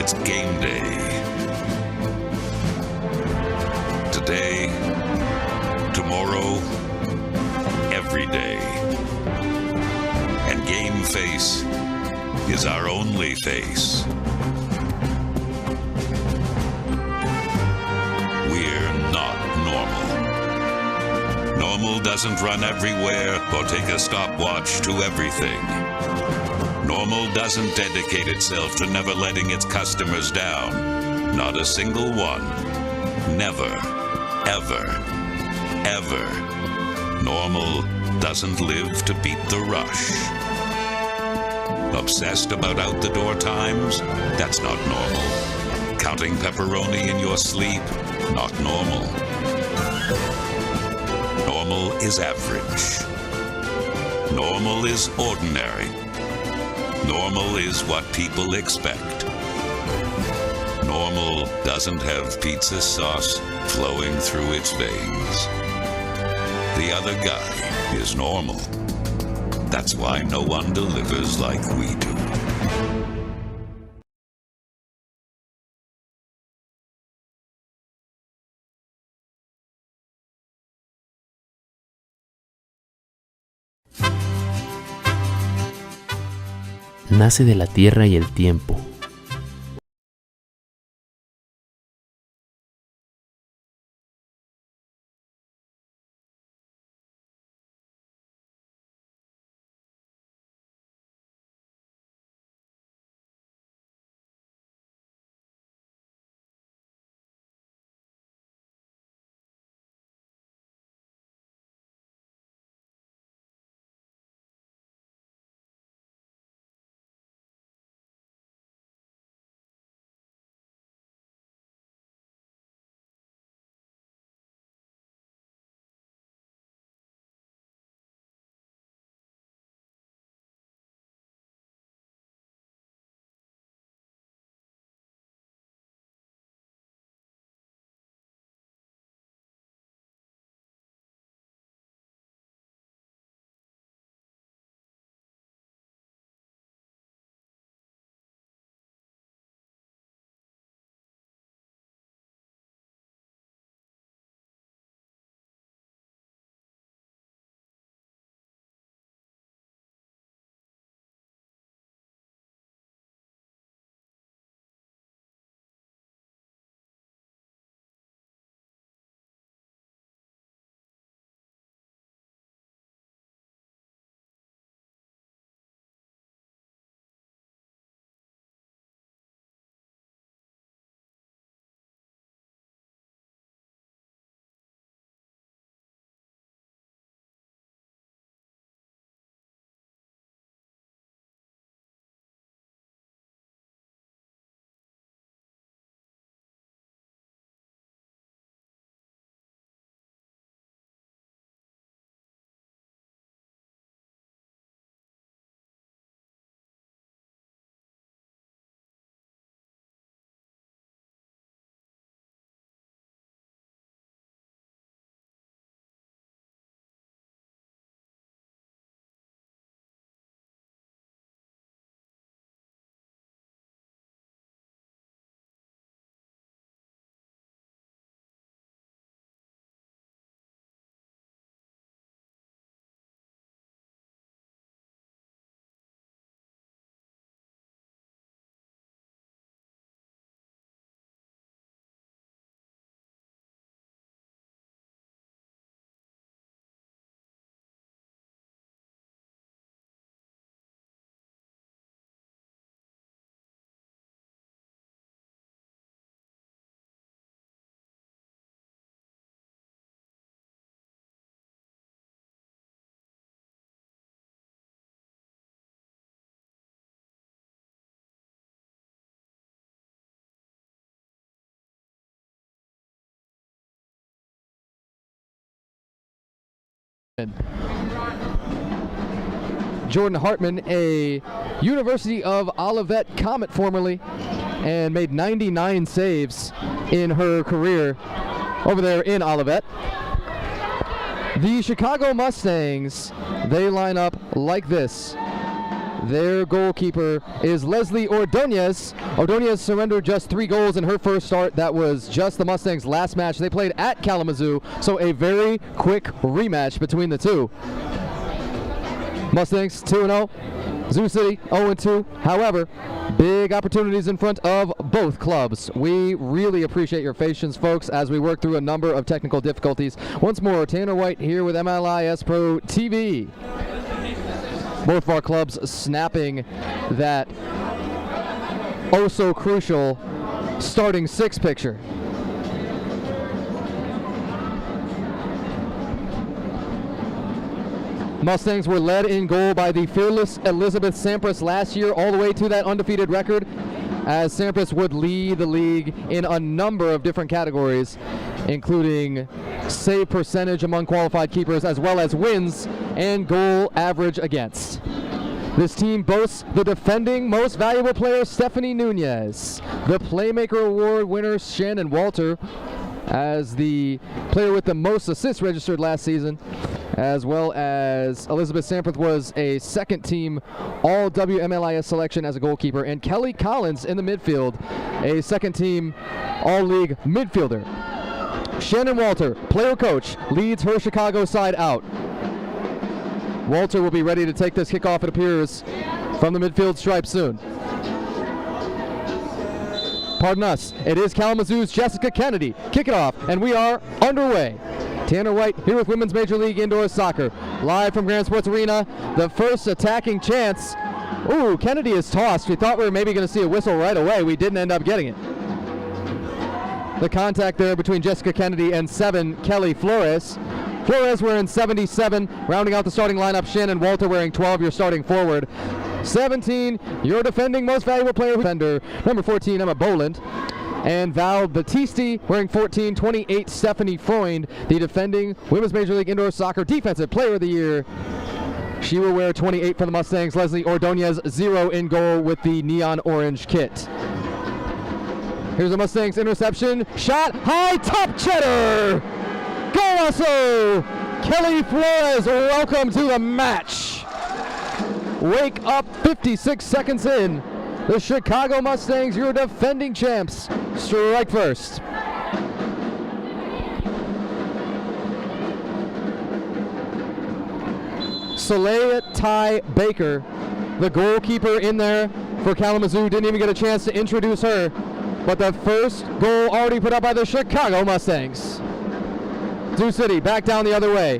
It's game day. Today, tomorrow, every day. And Game Face is our only face. We're not normal. Normal doesn't run everywhere or take a stopwatch to everything. Normal doesn't dedicate itself to never letting its customers down. Not a single one. Never, ever, ever. Normal doesn't live to beat the rush. Obsessed about out-the-door times? That's not normal. Counting pepperoni in your sleep? Not normal. Normal is average. Normal is ordinary. Normal is what people expect. Normal doesn't have pizza sauce flowing through its veins. The other guy is normal. That's why no one delivers like we do. Nace de la tierra y el tiempo. Jordan Hartman, a University of Olivet Comet formerly, and made 99 saves in her career over there in Olivet. The Chicago Mustangs, they line up like this. Their goalkeeper is Leslie Ordonez. Ordonez surrendered just 3 goals in her first start. That was just the Mustangs' last match. They played at Kalamazoo, so a very quick rematch between the two. Mustangs 2-0. Zoo City 0-2. However, big opportunities in front of both clubs. We really appreciate your patience, folks, as we work through a number of technical difficulties. Once more, Tanner White here with MLIS Pro TV. Both of our clubs snapping that so crucial starting 6 picture. Mustangs were led in goal by the fearless Elizabeth Sampras last year, all the way to that undefeated record, as Sampras would lead the league in a number of different categories, including save percentage among qualified keepers, as well as wins and goal average against. This team boasts the defending most valuable player, Stephanie Nunez, the Playmaker Award winner, Shannon Walter, as the player with the most assists registered last season, as well as Elizabeth Sampras was a second-team All-WMLIS selection as a goalkeeper, and Kelly Collins in the midfield, a second-team All-League midfielder. Shannon Walter, player-coach, leads her Chicago side out. Walter will be ready to take this kickoff, it appears, from the midfield stripe soon. Pardon us, it is Kalamazoo's Jessica Kennedy. Kick it off, and we are underway. Tanner White here with Women's Major League Indoor Soccer. Live from Grand Sports Arena, the first attacking chance. Ooh, Kennedy is tossed. We thought we were maybe going to see a whistle right away. We didn't end up getting it. The contact there between Jessica Kennedy and 7, Kelly Flores. Flores wearing 77, rounding out the starting lineup. Shannon Walter wearing 12, your starting forward. 17, your defending most valuable player, defender, number 14, Emma Boland. And Val Battisti wearing 14, 28, Stephanie Freund, the defending Women's Major League Indoor Soccer Defensive Player of the Year. She will wear 28 for the Mustangs. Leslie Ordonez, 0 in goal with the neon orange kit. Here's the Mustangs interception. Shot high, top cheddar! Golazo! Kelly Flores, welcome to the match. Wake up 56 seconds in. The Chicago Mustangs, your defending champs, strike first. Soleil Ty Baker, the goalkeeper in there for Kalamazoo, didn't even get a chance to introduce her, but the first goal already put up by the Chicago Mustangs. Zoo City back down the other way.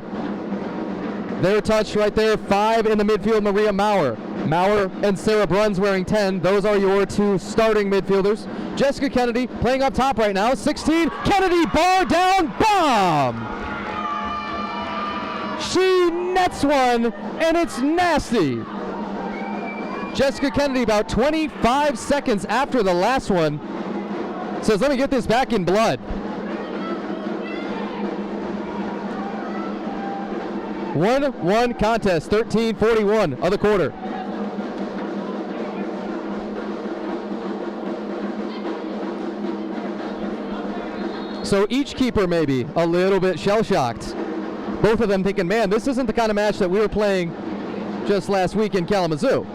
Their touch right there, 5 in the midfield, Maria Maurer. Maurer and Sarah Bruns wearing 10. Those are your 2 starting midfielders. Jessica Kennedy playing up top right now, 16. Kennedy, bar down, bomb! She nets one, and it's nasty. Jessica Kennedy, about 25 seconds after the last one, says, let me get this back in blood. 1-1 contest, 13:41 of the quarter. So each keeper maybe a little bit shell-shocked. Both of them thinking, man, this isn't the kind of match that we were playing just last week in Kalamazoo.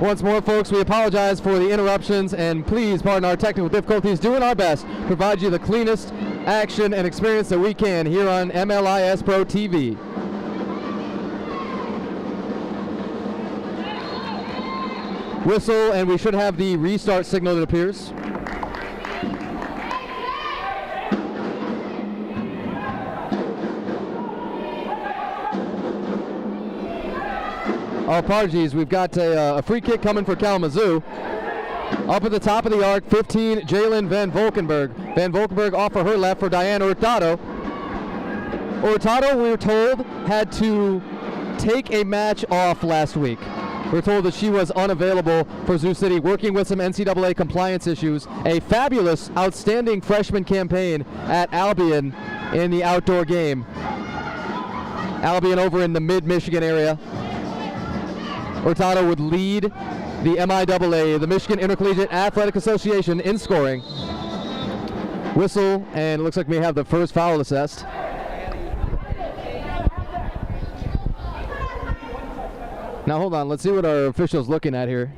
Once more, folks, we apologize for the interruptions, and please pardon our technical difficulties. Doing our best to provide you the cleanest action and experience that we can here on MLIS Pro TV. Whistle, and we should have the restart signal, it appears. Our apologies, we've got a free kick coming for Kalamazoo. Up at the top of the arc, 15, Jalen Van Volkenberg. Van Volkenberg off for her left for Diane Hurtado. Hurtado, we were told, had to take a match off last week. We're told that she was unavailable for Zoo City, working with some NCAA compliance issues. A fabulous, outstanding freshman campaign at Albion in the outdoor game. Albion over in the mid-Michigan area. Hurtado would lead the MIAA, the Michigan Intercollegiate Athletic Association, in scoring. Whistle, and it looks like we have the first foul assessed. Now hold on, let's see what our official's looking at here.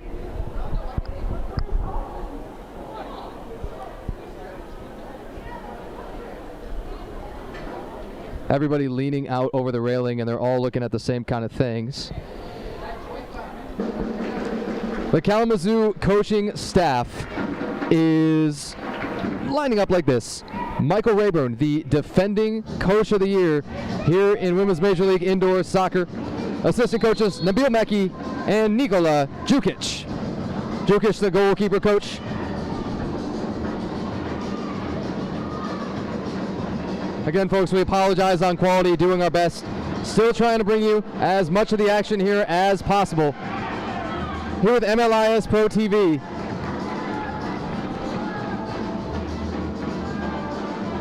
Everybody leaning out over the railing, and they're all looking at the same kind of things. The Kalamazoo coaching staff is lining up like this. Michael Rayburn, the defending coach of the year here in Women's Major League Indoor Soccer. Assistant coaches Nabil Meki and Nikola Jukic. Jukic, the goalkeeper coach. Again, folks, we apologize on quality, doing our best. Still trying to bring you as much of the action here as possible. Here with MLIS Pro TV.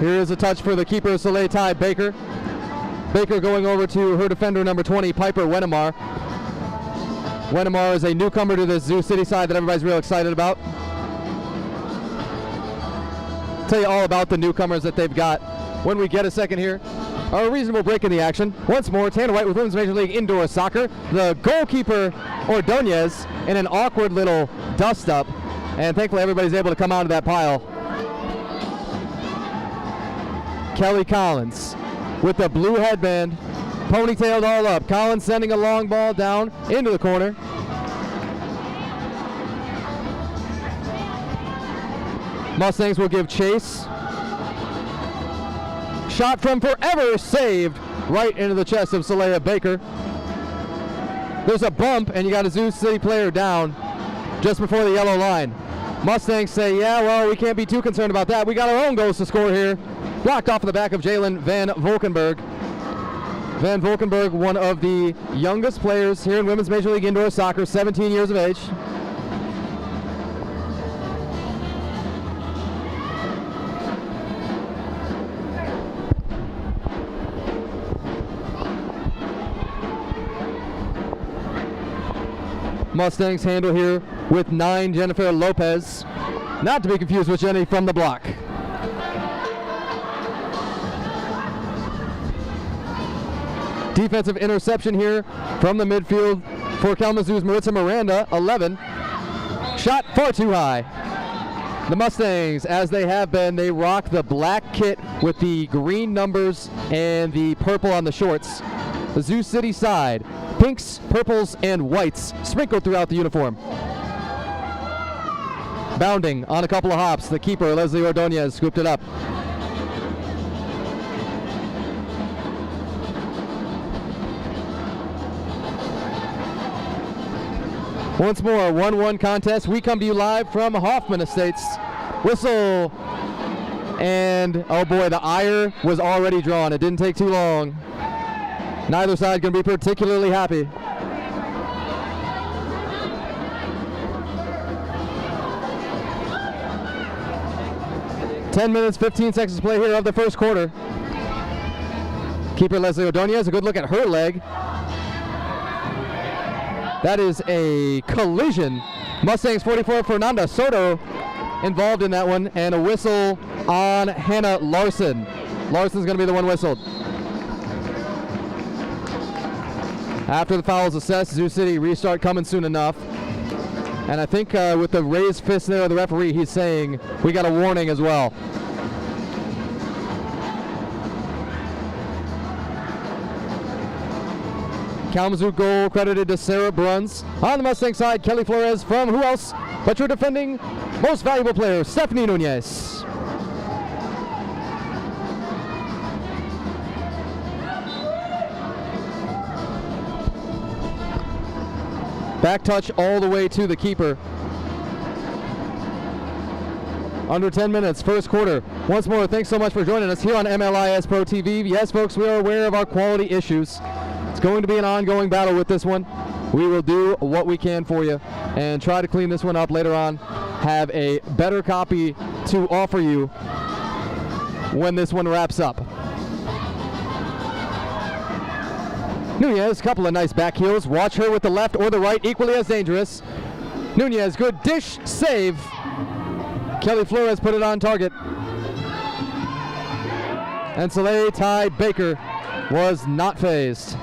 Here is a touch for the keeper, Soleil Ty Baker. Baker going over to her defender, number 20, Piper Wennemar. Wennemar is a newcomer to this Zoo City side that everybody's real excited about. Tell you all about the newcomers that they've got when we get a second here. A reasonable break in the action. Once more, Tanner White with Women's Major League Indoor Soccer. The goalkeeper, Ordonez, in an awkward little dust-up. And thankfully everybody's able to come out of that pile. Kelly Collins with the blue headband, ponytailed all up. Collins sending a long ball down into the corner. Mustangs will give chase. Shot from forever, saved right into the chest of Soleil Baker. There's a bump, and you got a Zoo City player down just before the yellow line. Mustangs say, yeah, well, we can't be too concerned about that. We got our own goals to score here. Blocked off of the back of Jalen Van Volkenberg. Van Volkenberg, one of the youngest players here in Women's Major League Indoor Soccer, 17 years of age. Mustangs handle here with 9, Jennifer Lopez. Not to be confused with Jenny from the block. Defensive interception here from the midfield for Kalamazoo's Maritza Miranda, 11. Shot far too high. The Mustangs, as they have been, they rock the black kit with the green numbers and the purple on the shorts. The Zoo City side, pinks, purples, and whites sprinkled throughout the uniform. Bounding on a couple of hops, the keeper, Leslie Ordonez, scooped it up. Once more, 1-1 contest. We come to you live from Hoffman Estates. Whistle. And, oh boy, the ire was already drawn. It didn't take too long. Neither side going to be particularly happy. "10 minutes, 15 seconds to play here of the first quarter. Keeper Leslie Ordonez, a good look at her leg. That is a collision. Mustangs 44, Fernanda Soto involved in that one, and a whistle on Hannah Larson. Larson's going to be the one whistled. After the foul is assessed, Zoo City restart coming soon enough. And I think with the raised fist there of the referee, he's saying we got a warning as well. Kalamazoo goal credited to Sarah Bruns. On the Mustang side, Kelly Flores from who else but your defending most valuable player, Stephanie Nunez. Back touch all the way to the keeper. Under 10 minutes, first quarter. Once more, thanks so much for joining us here on MLIS Pro TV. Yes, folks, we are aware of our quality issues. It's going to be an ongoing battle with this one. We will do what we can for you and try to clean this one up later on. Have a better copy to offer you when this one wraps up. Nunez, couple of nice back heels. Watch her with the left or the right, equally as dangerous. Nunez, good dish, save. Kelly Flores put it on target. and Soleil Ty Baker was not phased.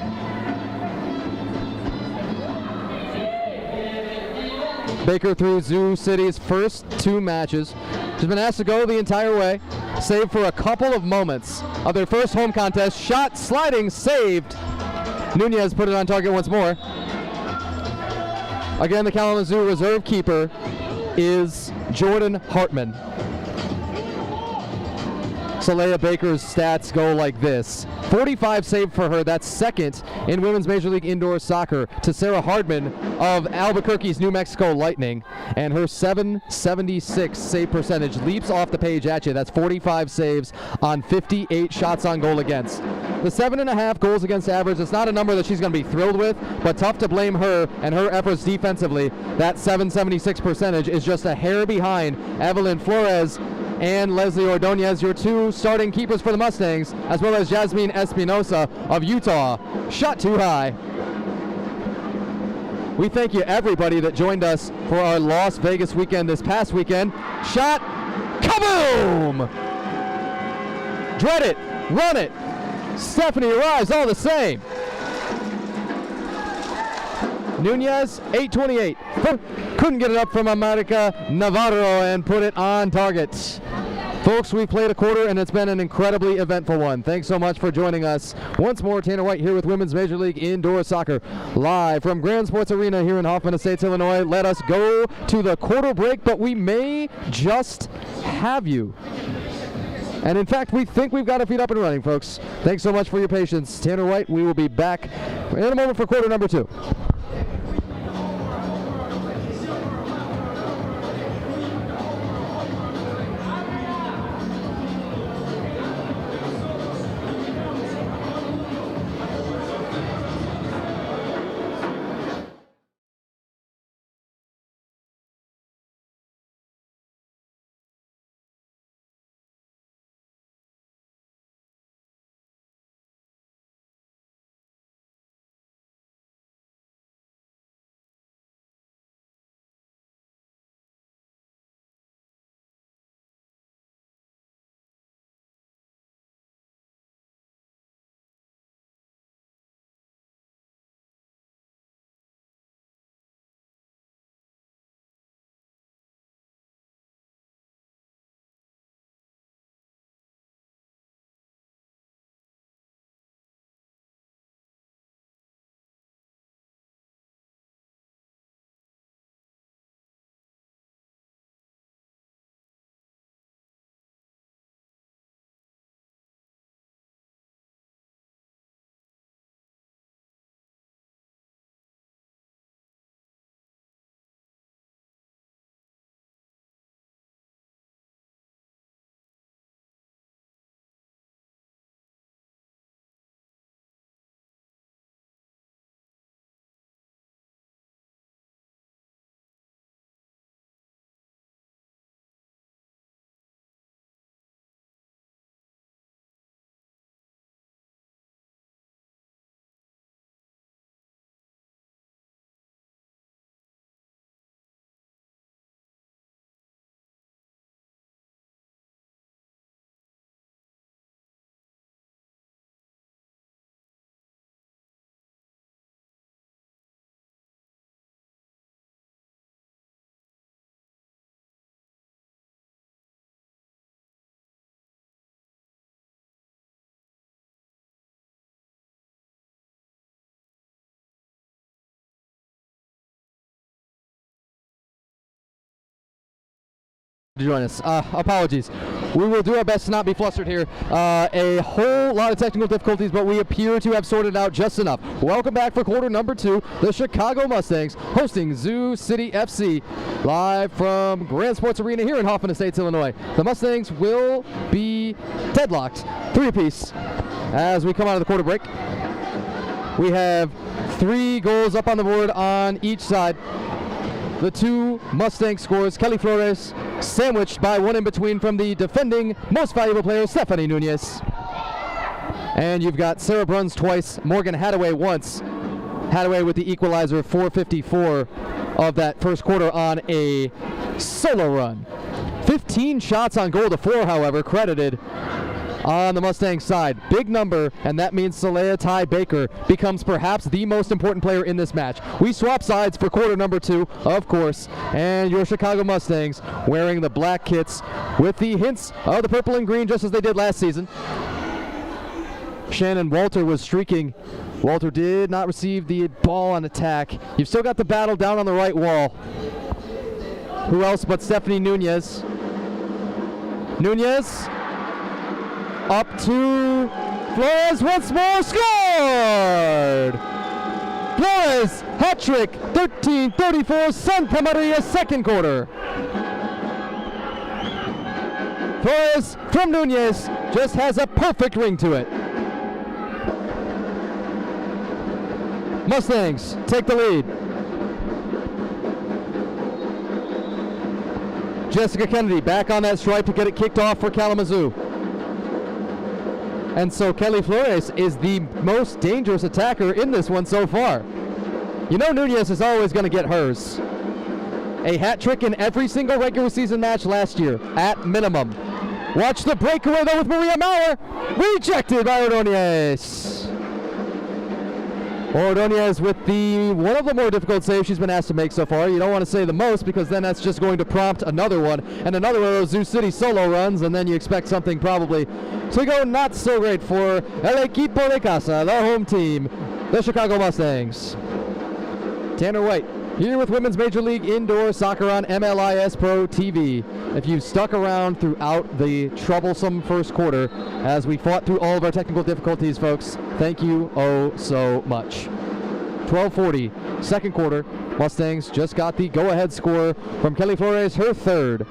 Baker threw Zoo City's first 2 matches. She's been asked to go the entire way, save for a couple of moments of their first home contest. Shot, sliding, saved. Nunez put it on target once more. Again, the Kalamazoo reserve keeper is Jordan Hartman. Soleil Baker's stats go like this. 45 saved for her. That's second in Women's Major League Indoor Soccer to Sarah Hardman of Albuquerque's New Mexico Lightning. And her 776 save percentage leaps off the page at you. That's 45 saves on 58 shots on goal against. The 7.5 goals against average, it's not a number that she's going to be thrilled with, but tough to blame her and her efforts defensively. That 776 percentage is just a hair behind Evelyn Flores and Leslie Ordonez, your 2 starting keepers for the Mustangs, as well as Jasmine Espinosa of Utah. Shot too high. We thank you everybody that joined us for our Las Vegas weekend this past weekend. Shot, kaboom! Dread it, run it. Stephanie arrives all the same. Nunez, 828. Couldn't get it up from America Navarro and put it on target. Folks, we played a quarter and it's been an incredibly eventful one. Thanks so much for joining us. Once more, Tanner White here with Women's Major League Indoor Soccer, live from Grand Sports Arena here in Hoffman Estates, Illinois. Let us go to the quarter break, but we may just have you. And in fact, we think we've got our feet up and running, folks. Thanks so much for your patience. Tanner White, we will be back in a moment for quarter number 2. To join us. Apologies. We will do our best to not be flustered here. A whole lot of technical difficulties, but we appear to have sorted out just enough. Welcome back for quarter number 2. The Chicago Mustangs hosting Zoo City FC live from Grand Sports Arena here in Hoffman Estates, Illinois. The Mustangs will be deadlocked 3 apiece as we come out of the quarter break. We have 3 goals up on the board on each side. The 2 Mustang scores, Kelly Flores, sandwiched by one in between from the defending most valuable player, Stephanie Nunez. And you've got Sarah Bruns twice, Morgan Hadaway once. Hadaway with the equalizer, 4:54 of that first quarter on a solo run. 15 shots on goal to 4, however, credited on the Mustangs side. Big number, and that means Saleha Ty Baker becomes perhaps the most important player in this match. We swap sides for quarter number 2, of course, and your Chicago Mustangs wearing the black kits with the hints of the purple and green just as they did last season. Shannon Walter was streaking. Walter did not receive the ball on attack. You've still got the battle down on the right wall. Who else but Stephanie Nunez? Nunez up to Flores once more, scored! Flores, hat trick, 13-34, Santa Maria, second quarter. Flores from Nunez just has a perfect ring to it. Mustangs take the lead. Jessica Kennedy back on that stripe to get it kicked off for Kalamazoo. And so Kelly Flores is the most dangerous attacker in this one so far. You know Nunez is always going to get hers. A hat trick in every single regular season match last year, at minimum. Watch the breakaway though with Maria Maurer. Rejected by Ordonez. Ordonez with one of the more difficult saves she's been asked to make so far. You don't want to say the most because then that's just going to prompt another one and another one of those Zoo City solo runs, and then you expect something probably to go not so great for El Equipo de Casa, the home team, the Chicago Mustangs. Tanner White here with Women's Major League Indoor Soccer on MLIS Pro TV. If you've stuck around throughout the troublesome first quarter as we fought through all of our technical difficulties, folks, thank you oh so much. 12:40, second quarter. Mustangs just got the go-ahead score from Kelly Flores, her third.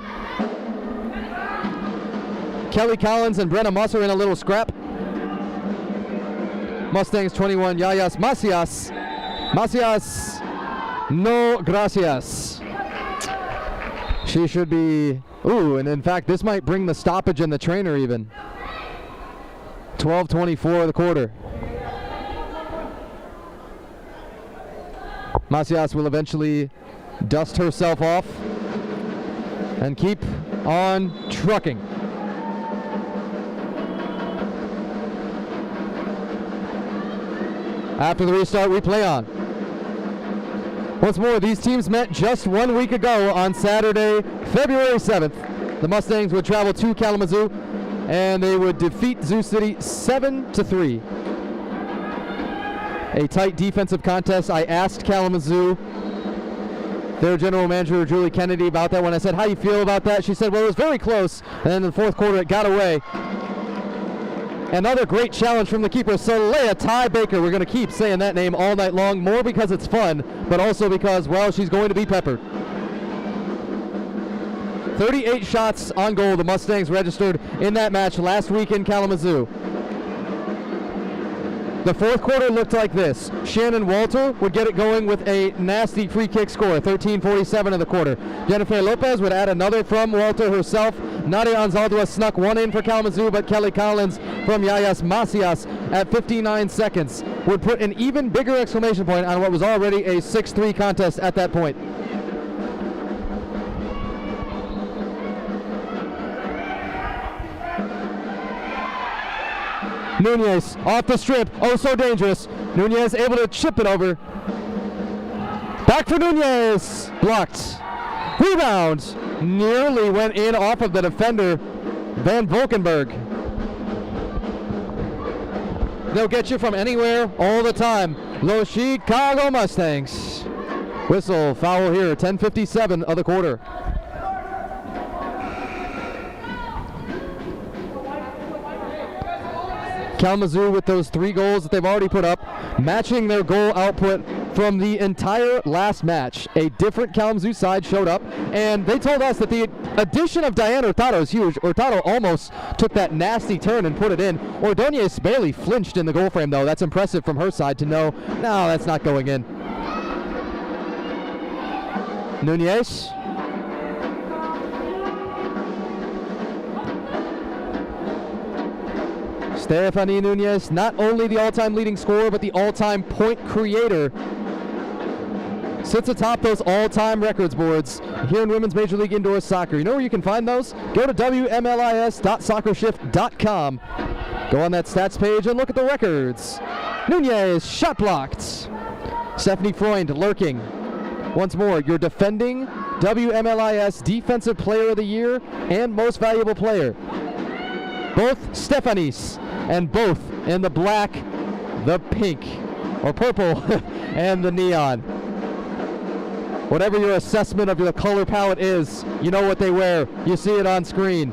Kelly Collins and Brenna Musser in a little scrap. Mustangs 21, Yayas Macias. Macias, no gracias. She should be, and in fact, this might bring the stoppage in the trainer even. 12:24 of the quarter. Macias will eventually dust herself off and keep on trucking. After the restart, we play on. Once more, these teams met just 1 week ago on Saturday, February 7th. The Mustangs would travel to Kalamazoo, and they would defeat Zoo City 7-3. A tight defensive contest. I asked Kalamazoo, their general manager, Julie Kennedy, about that when I said, how you feel about that? She said, well, it was very close, and then in the fourth quarter, it got away. Another great challenge from the keeper, Saleha Ty Baker. We're going to keep saying that name all night long, more because it's fun, but also because, well, she's going to be peppered. 38 shots on goal the Mustangs registered in that match last week in Kalamazoo. The fourth quarter looked like this. Shannon Walter would get it going with a nasty free kick score, 13:47 of the quarter. Jennifer Lopez would add another from Walter herself. Nadia Anzaldua snuck one in for Kalamazoo, but Kelly Collins from Yayas Macias at 59 seconds would put an even bigger exclamation point on what was already a 6-3 contest at that point. Nunez off the strip, oh so dangerous. Nunez able to chip it over. Back for Nunez, blocked. Rebound, nearly went in off of the defender, Van Volkenberg. They'll get you from anywhere all the time. Los Chicago Mustangs. Whistle, foul here, 10:57 of the quarter. Kalamazoo with those 3 goals that they've already put up, matching their goal output from the entire last match. A different Kalamazoo side showed up, and they told us that the addition of Diane Hurtado is huge. Hurtado almost took that nasty turn and put it in. Ordonez barely flinched in the goal frame, though. That's impressive from her side to know, no, that's not going in. Nunez. Stephanie Nunez, not only the all-time leading scorer, but the all-time point creator sits atop those all-time records boards here in Women's Major League Indoor Soccer. You know where you can find those? Go to WMLIS.soccershift.com. Go on that stats page and look at the records. Nunez, shot blocked. Stephanie Freund lurking. Once more, your defending WMLIS Defensive Player of the Year and Most Valuable Player. Both Stefanis, and both in the black, the pink, or purple, and the neon. Whatever your assessment of the color palette is, you know what they wear. You see it on screen.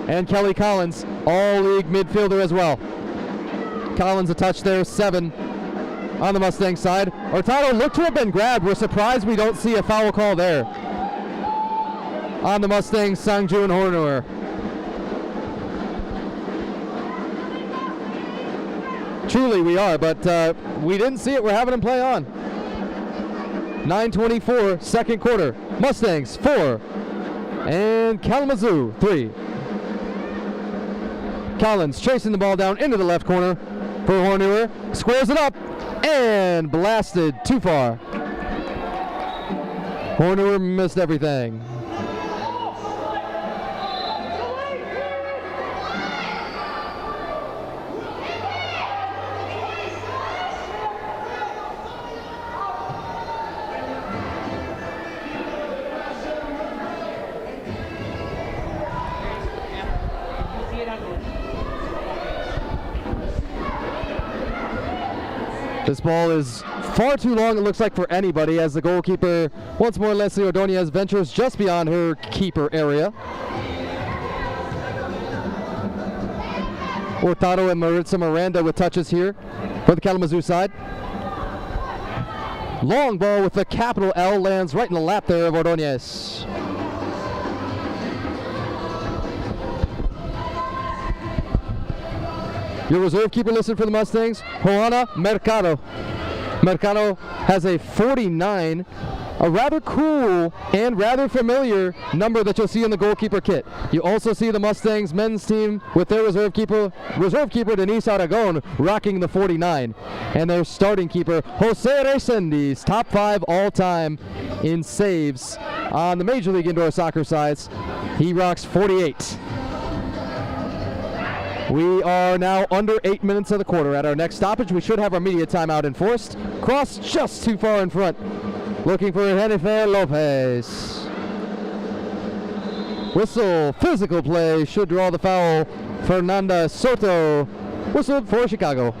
And Kelly Collins, all-league midfielder as well. Collins a touch there, 7 on the Mustang side. Hurtado looked to have been grabbed. We're surprised we don't see a foul call there on the Mustangs, Sangju and Horner. Truly we are, but we didn't see it. We're having him play on. 9:24, second quarter. Mustangs 4 and Kalamazoo 3. Collins chasing the ball down into the left corner for Horner. Squares it up and blasted too far. Horner missed everything. This ball is far too long, it looks like, for anybody, as the goalkeeper, once more Leslie Ordonez, ventures just beyond her keeper area. Hurtado and Maritza Miranda with touches here for the Kalamazoo side. Long ball with the capital L lands right in the lap there of Ordonez. Your reserve keeper listed for the Mustangs, Juana Mercado. Mercado has a 49, a rather cool and rather familiar number that you'll see in the goalkeeper kit. You also see the Mustangs men's team with their reserve keeper Denise Aragon rocking the 49. And their starting keeper, Jose Resendiz, top 5 all-time in saves on the Major League Indoor Soccer sides. He rocks 48. We are now under 8 minutes of the quarter. At our next stoppage, we should have our media timeout enforced. Cross just too far in front. Looking for Jennifer Lopez. Whistle, physical play, should draw the foul. Fernanda Soto, whistled for Chicago.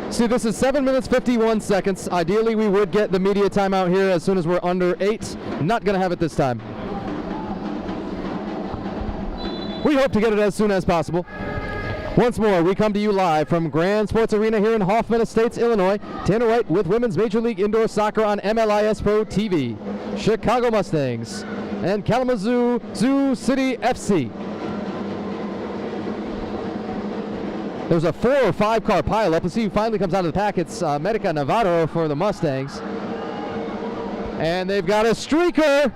See, this is 7 minutes, 51 seconds. Ideally, we would get the media timeout here as soon as we're under 8. Not going to have it this time. We hope to get it as soon as possible. Once more, we come to you live from Grand Sports Arena here in Hoffman Estates, Illinois. Tanner White with Women's Major League Indoor Soccer on MLIS Pro TV. Chicago Mustangs and Kalamazoo Sioux City FC. There's a 4 or 5 car pileup. Let's see who finally comes out of the pack. It's Medica Navarro for the Mustangs. And they've got a streaker.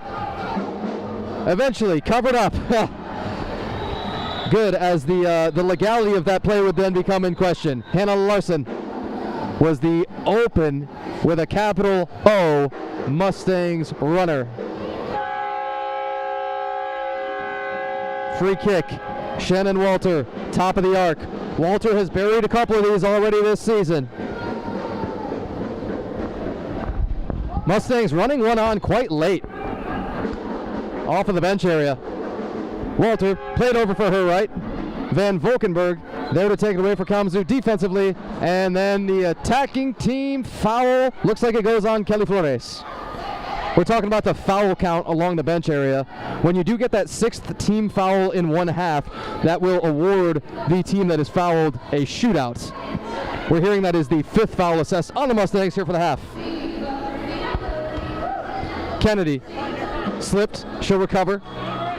Eventually covered up. Good, as the legality of that play would then become in question. Hannah Larson was the open with a capital O Mustangs runner. Free kick, Shannon Walter, top of the arc. Walter has buried a couple of these already this season. Mustangs running one on quite late. Off of the bench area. Walter played over for her right. Van Volkenberg there to take it away for Kalamazoo defensively. And then the attacking team foul. Looks like it goes on Kelly Flores. We're talking about the foul count along the bench area. When you do get that 6th team foul in one half, that will award the team that is fouled a shootout. We're hearing that is the 5th foul assessed on the Mustangs here for the half. Kennedy slipped, she'll recover.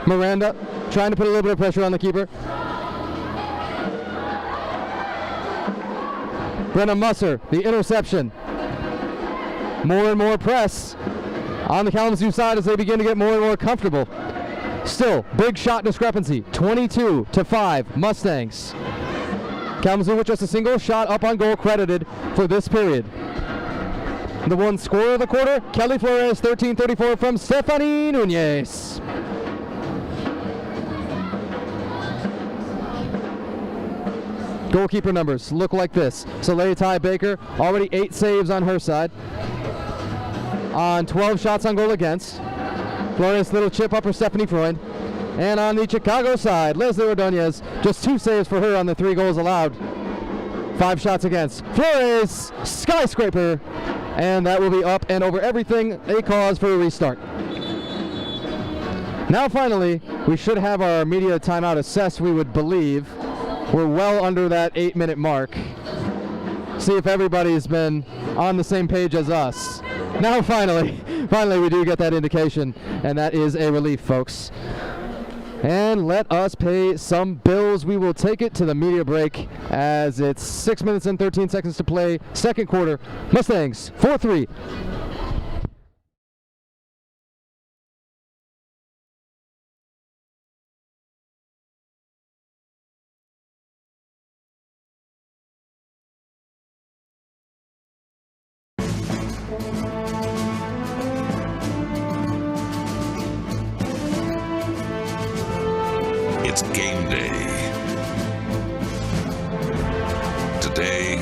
Miranda trying to put a little bit of pressure on the keeper. Brenna Musser, the interception. More and more press on the Kalamazoo side as they begin to get more and more comfortable. Still, big shot discrepancy, 22-5, Mustangs. Kalamazoo with just a single shot up on goal credited for this period. The one scorer of the quarter, Kelly Flores, 13:34 from Stephanie Nunez. Goalkeeper numbers look like this. Soleil Ty Baker, already 8 saves on her side. On 12 shots on goal against. Glorious little chip up for Stephanie Freund. And on the Chicago side, Leslie Ordonez, just 2 saves for her on the 3 goals allowed. 5 shots against. Flores, skyscraper. And that will be up and over everything, a cause for a restart. Now finally, we should have our media timeout assessed, we would believe. We're well under that 8-minute mark. See if everybody's been on the same page as us. Now finally we do get that indication, and that is a relief, folks. And let us pay some bills. We will take it to the media break as it's 6 minutes and 13 seconds to play. Second quarter, Mustangs 4-3. It's game day. Today,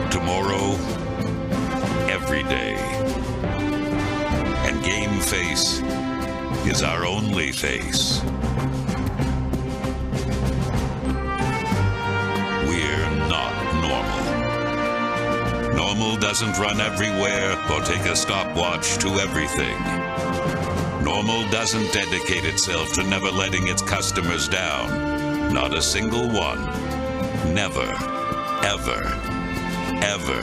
tomorrow, every day. And game face is our only face. We're not normal. Normal doesn't run everywhere or take a stopwatch to everything. Normal doesn't dedicate itself to never letting its customers down. Not a single one. Never, ever, ever.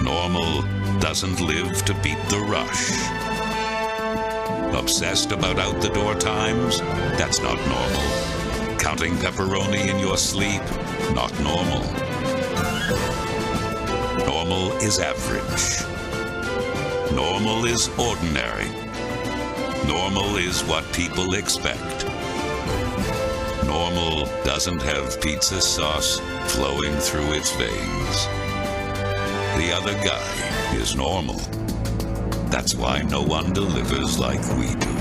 Normal doesn't live to beat the rush. Obsessed about out-the-door times? That's not normal. Counting pepperoni in your sleep? Not normal. Normal is average. Normal is ordinary. Normal is what people expect. Normal doesn't have pizza sauce flowing through its veins. The other guy is normal. That's why no one delivers like we do.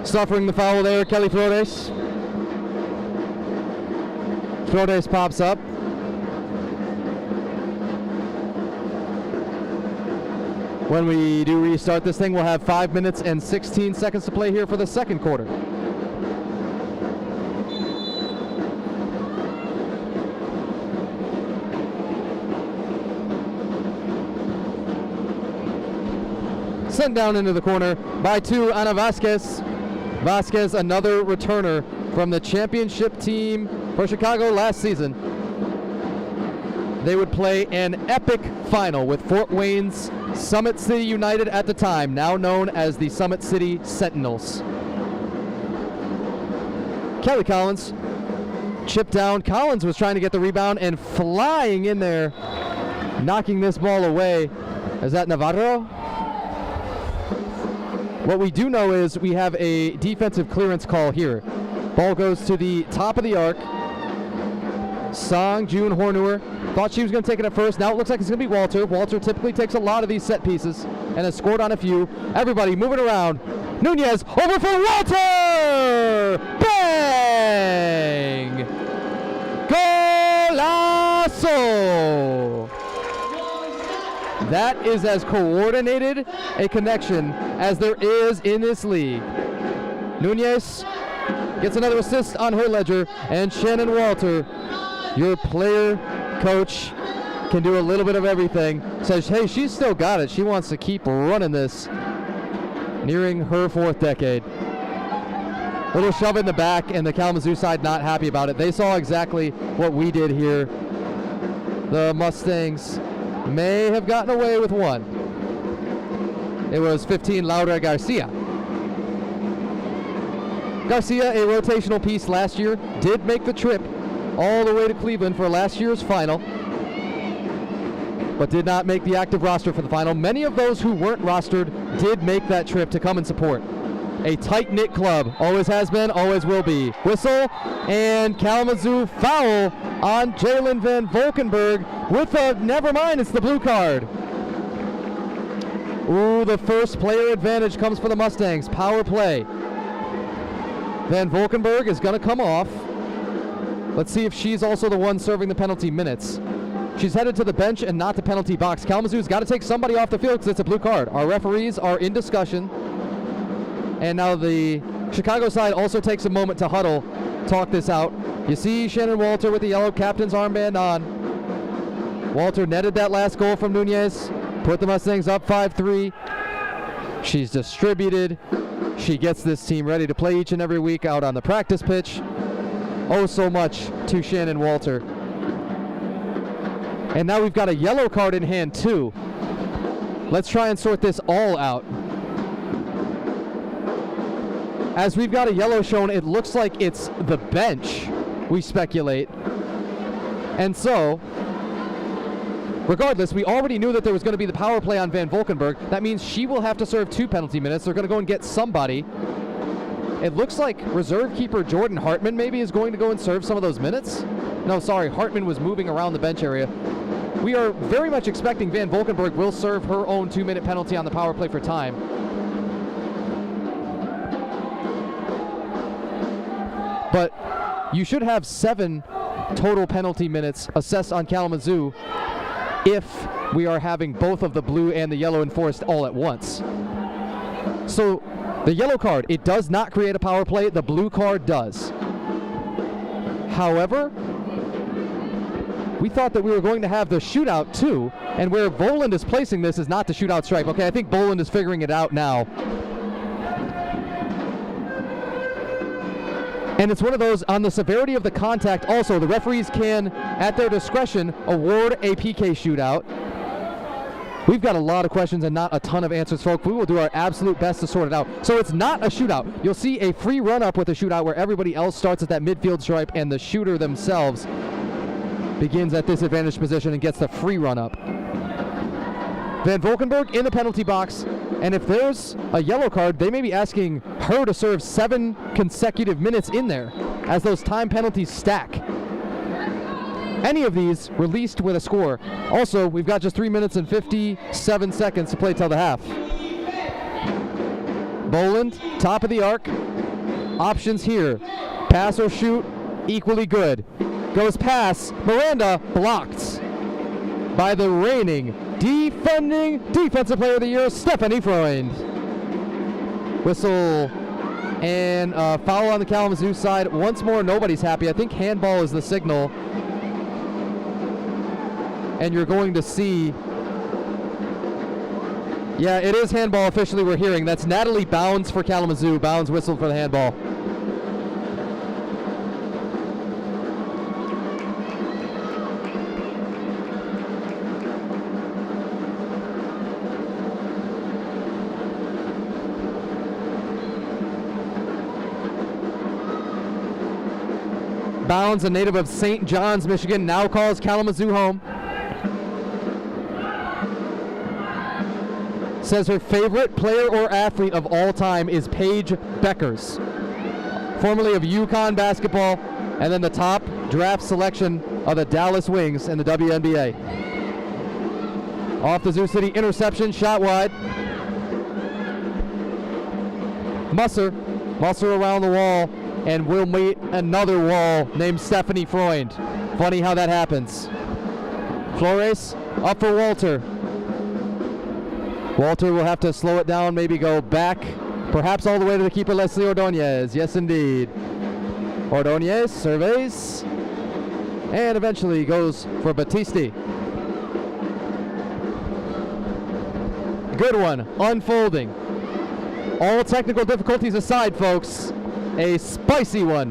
Suffering the foul there, Kelly Flores. Flores pops up. When we do restart this thing, we'll have 5 minutes and 16 seconds to play here for the second quarter. Sent down into the corner by 2, Ana Vasquez. Vasquez, another returner from the championship team for Chicago last season. They would play an epic final with Fort Wayne's Summit City United at the time, now known as the Summit City Sentinels. Kelly Collins chipped down. Collins was trying to get the rebound and flying in there knocking this ball away. Is that Navarro? What we do know is we have a defensive clearance call here. Ball goes to the top of the arc. Song June Hornauer thought she was going to take it at first. Now it looks like it's going to be Walter. Walter typically takes a lot of these set pieces and has scored on a few. Everybody moving around. Nunez over for Walter! Bang! Golazo! That is as coordinated a connection as there is in this league. Nunez gets another assist on her ledger, and Shannon Walter, your player coach, can do a little bit of everything. Says, hey, she's still got it. She wants to keep running this. Nearing her 4th decade. Little shove in the back, and the Kalamazoo side not happy about it. They saw exactly what we did here. The Mustangs may have gotten away with one. It was 15 Laura Garcia. Garcia, a rotational piece last year, did make the trip all the way to Cleveland for last year's final, but did not make the active roster for the final. Many of those who weren't rostered did make that trip to come and support. A tight-knit club, always has been, always will be. Whistle, and Kalamazoo foul on Jalen Van Valkenburg with a, never mind, it's the blue card. Ooh, the first player advantage comes for the Mustangs. Power play. Van Valkenburg is going to come off. Let's see if she's also the one serving the penalty minutes. She's headed to the bench and not the penalty box. Kalamazoo's got to take somebody off the field because it's a blue card. Our referees are in discussion. And now the Chicago side also takes a moment to huddle, talk this out. You see Shannon Walter with the yellow captain's armband on. Walter netted that last goal from Nunez, put the Mustangs up 5-3. She's distributed. She gets this team ready to play each and every week out on the practice pitch. Oh, so much to Shannon Walter. And now we've got a yellow card in hand too. Let's try and sort this all out. As we've got a yellow shown, it looks like it's the bench, we speculate. And so, regardless, we already knew that there was going to be the power play on Van Valkenburg. That means she will have to serve 2 penalty minutes. They're going to go and get somebody. It looks like reserve keeper Jordan Hartman maybe is going to go and serve some of those minutes. No, sorry, Hartman was moving around the bench area. We are very much expecting Van Valkenburg will serve her own 2-minute penalty on the power play for time. But you should have 7 total penalty minutes assessed on Kalamazoo if we are having both of the blue and the yellow enforced all at once. So the yellow card, it does not create a power play. The blue card does. However, we thought that we were going to have the shootout too, and where Boland is placing this is not the shootout stripe. Okay, I think Boland is figuring it out now. And it's one of those, on the severity of the contact also, the referees can, at their discretion, award a PK shootout. We've got a lot of questions and not a ton of answers, folks. We will do our absolute best to sort it out. So it's not a shootout. You'll see a free run-up with a shootout where everybody else starts at that midfield stripe and the shooter themselves begins at this advantage position and gets the free run-up. Van Valkenburg in the penalty box, and if there's a yellow card, they may be asking her to serve 7 consecutive minutes in there as those time penalties stack. Any of these released with a score. Also, we've got just 3 minutes and 57 seconds to play till the half. Boland, top of the arc. Options here. Pass or shoot, equally good. Goes pass. Miranda blocked by the reigning defending defensive player of the year, Stephanie Freund. Whistle and foul on the Kalamazoo side. Once more, nobody's happy. I think handball is the signal. And you're going to see, yeah, it is handball officially we're hearing. That's Natalie Bounds for Kalamazoo. Bounds whistled for the handball. Bounds, a native of St. John's, Michigan, now calls Kalamazoo home. says her favorite player or athlete of all time is Paige Beckers, formerly of UConn basketball, and then the top draft selection of the Dallas Wings in the WNBA. Off the Zoo City interception, shot wide. Musser around the wall, and will meet another wall named Stephanie Freund. Funny how that happens. Flores up for Walter. Walter will have to slow it down, maybe go back, perhaps all the way to the keeper, Leslie Ordonez. Yes, indeed. Ordonez surveys, and eventually goes for Battisti. Good one, unfolding. All technical difficulties aside, folks, a spicy one.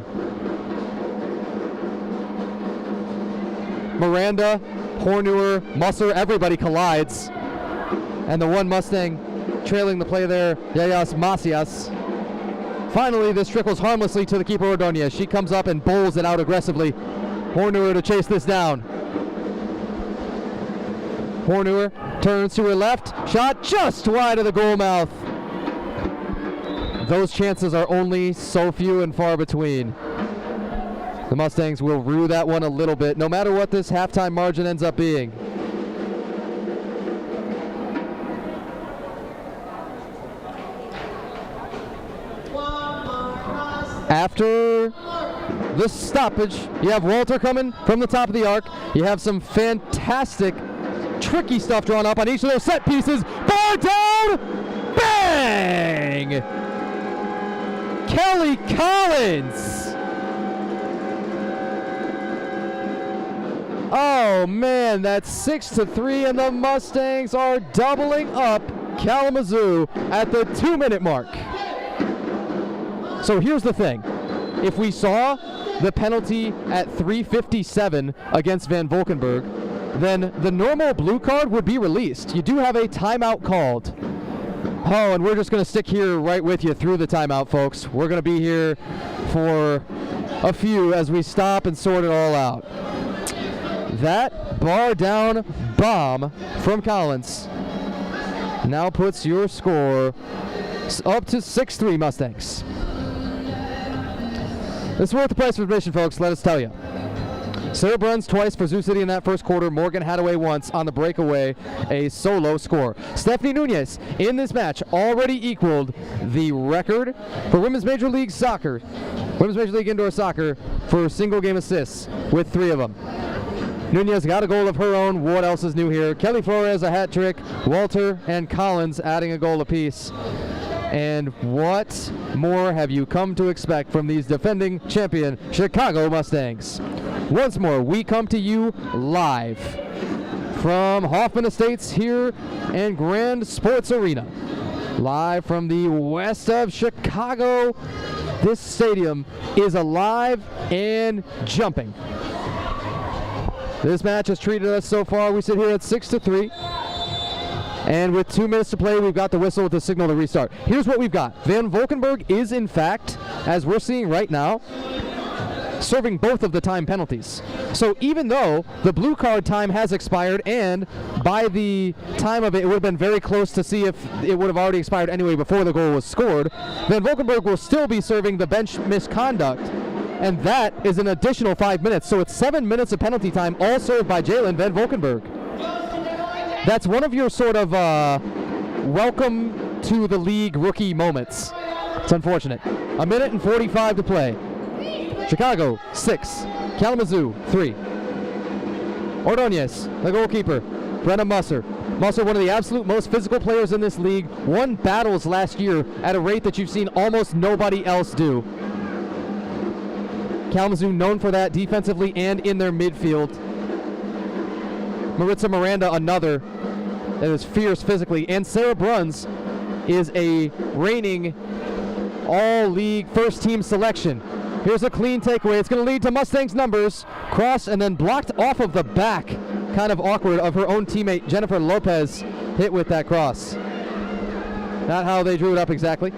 Miranda, Hornuer, Musser, everybody collides. And the one Mustang trailing the play there, Yayas Macias. Finally, this trickles harmlessly to the keeper Ordonez. She comes up and bowls it out aggressively. Hornuer to chase this down. Hornuer turns to her left, shot just wide of the goal mouth. Those chances are only so few and far between. The Mustangs will rue that one a little bit, no matter what this halftime margin ends up being. After the stoppage, you have Walter coming from the top of the arc. You have some fantastic, tricky stuff drawn up on each of those set pieces. Bar down! Bang! Kelly Collins! Oh man, that's 6-3, and the Mustangs are doubling up Kalamazoo at the 2-minute mark. So here's the thing. If we saw the penalty at 3:57 against Van Valkenburg, then the normal blue card would be released. You do have a timeout called. Oh, and we're just going to stick here right with you through the timeout, folks. We're going to be here for a few as we stop and sort it all out. That bar down bomb from Collins now puts your score up to 6-3 Mustangs. It's worth the price of admission, folks, let us tell you. Sarah Bruns twice for Zoo City in that first quarter. Morgan Hadaway once on the breakaway, a solo score. Stephanie Nunez in this match already equaled the record for Women's Major League Soccer, Women's Major League Indoor Soccer, for single game assists with 3 of them. Nunez got a goal of her own. What else is new here? Kelly Flores a hat trick. Walter and Collins adding a goal apiece. And what more have you come to expect from these defending champion Chicago Mustangs? Once more, we come to you live from Hoffman Estates here in Grand Sports Arena. Live from the west of Chicago. This stadium is alive and jumping. This match has treated us so far. We sit here at 6-3. And with 2 minutes to play, we've got the whistle to signal the restart. Here's what we've got. Van Valkenburg is, in fact, as we're seeing right now, serving both of the time penalties. So even though the blue card time has expired, and by the time of it, it would have been very close to see if it would have already expired anyway before the goal was scored, Van Valkenburg will still be serving the bench misconduct, and that is an additional 5 minutes. So it's 7 minutes of penalty time, all served by Jalen Van Valkenburg. That's one of your sort of welcome to the league rookie moments. It's unfortunate. 1 minute and 45 to play. Chicago 6, Kalamazoo 3. Ordonez, the goalkeeper. Brenna Musser. Musser, one of the absolute most physical players in this league, won battles last year at a rate that you've seen almost nobody else do. Kalamazoo known for that defensively and in their midfield. Maritza Miranda, another that is fierce physically, and Sarah Bruns is a reigning all-league first-team selection. Here's a clean takeaway. It's going to lead to Mustangs numbers. Cross and then blocked off of the back, kind of awkward, of her own teammate Jennifer Lopez, hit with that cross. Not how they drew it up exactly.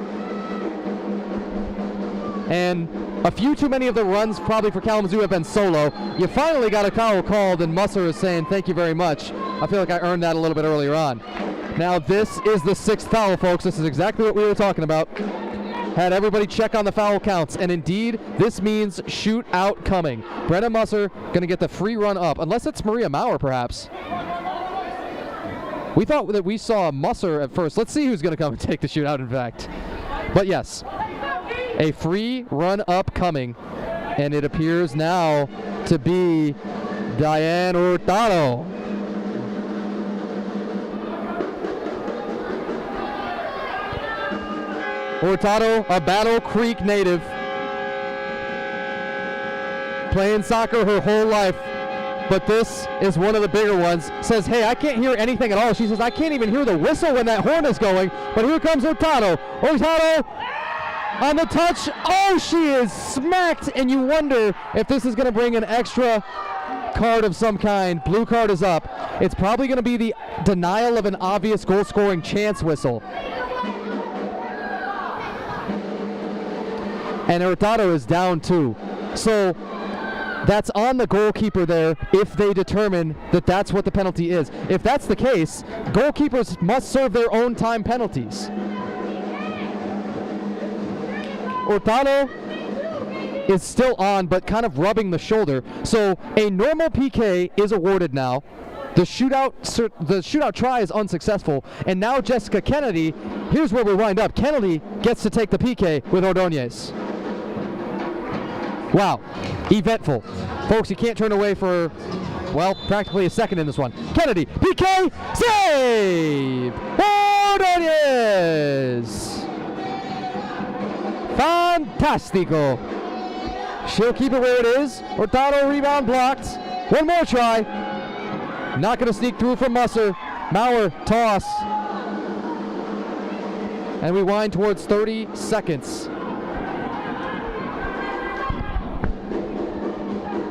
And a few too many of the runs probably for Kalamazoo have been solo. You finally got a foul called, and Musser is saying thank you very much. I feel like I earned that a little bit earlier on. Now this is the 6th foul, folks. This is exactly what we were talking about. Had everybody check on the foul counts, and indeed, this means shootout coming. Brenna Musser going to get the free run up, unless it's Maria Maurer, perhaps. We thought that we saw Musser at first. Let's see who's going to come and take the shootout, in fact. But yes, a free run up coming, and it appears now to be Diane Hurtado. Hurtado, a Battle Creek native, playing soccer her whole life, but this is one of the bigger ones. Says, hey, I can't hear anything at all. She says, I can't even hear the whistle when that horn is going, but here comes Hurtado. Hurtado on the touch. Oh, she is smacked, and you wonder if this is going to bring an extra card of some kind. Blue card is up. It's probably going to be the denial of an obvious goal-scoring chance whistle. And Hurtado is down 2. So that's on the goalkeeper there if they determine that that's what the penalty is. If that's the case, goalkeepers must serve their own time penalties. Hurtado is still on, but kind of rubbing the shoulder. So a normal PK is awarded now. The shootout try is unsuccessful, and now Jessica Kennedy, here's where we wind up. Kennedy gets to take the PK with Ordonez. Wow, eventful. Folks, you can't turn away for, well, practically a second in this one. Kennedy, PK, save! Ordonez! Fantastico. She'll keep it where it is. Hurtado rebound blocked. One more try. Not going to sneak through from Musser. Maurer, toss. And we wind towards 30 seconds.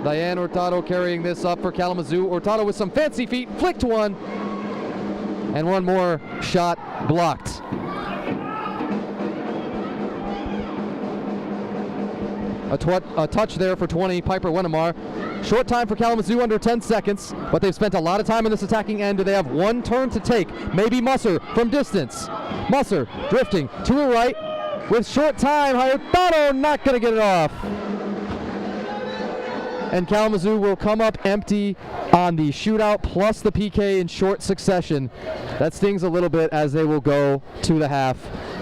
Diane Hurtado carrying this up for Kalamazoo. Hurtado with some fancy feet, flicked one. And one more shot blocked. A touch there for 20, Piper Wennemar. Short time for Kalamazoo, under 10 seconds, but they've spent a lot of time in this attacking end. Do they have one turn to take? Maybe Musser from distance. Musser drifting to the right with short time. Hurtado not going to get it off. And Kalamazoo will come up empty on the shootout plus the PK in short succession. That stings a little bit as they will go to the half,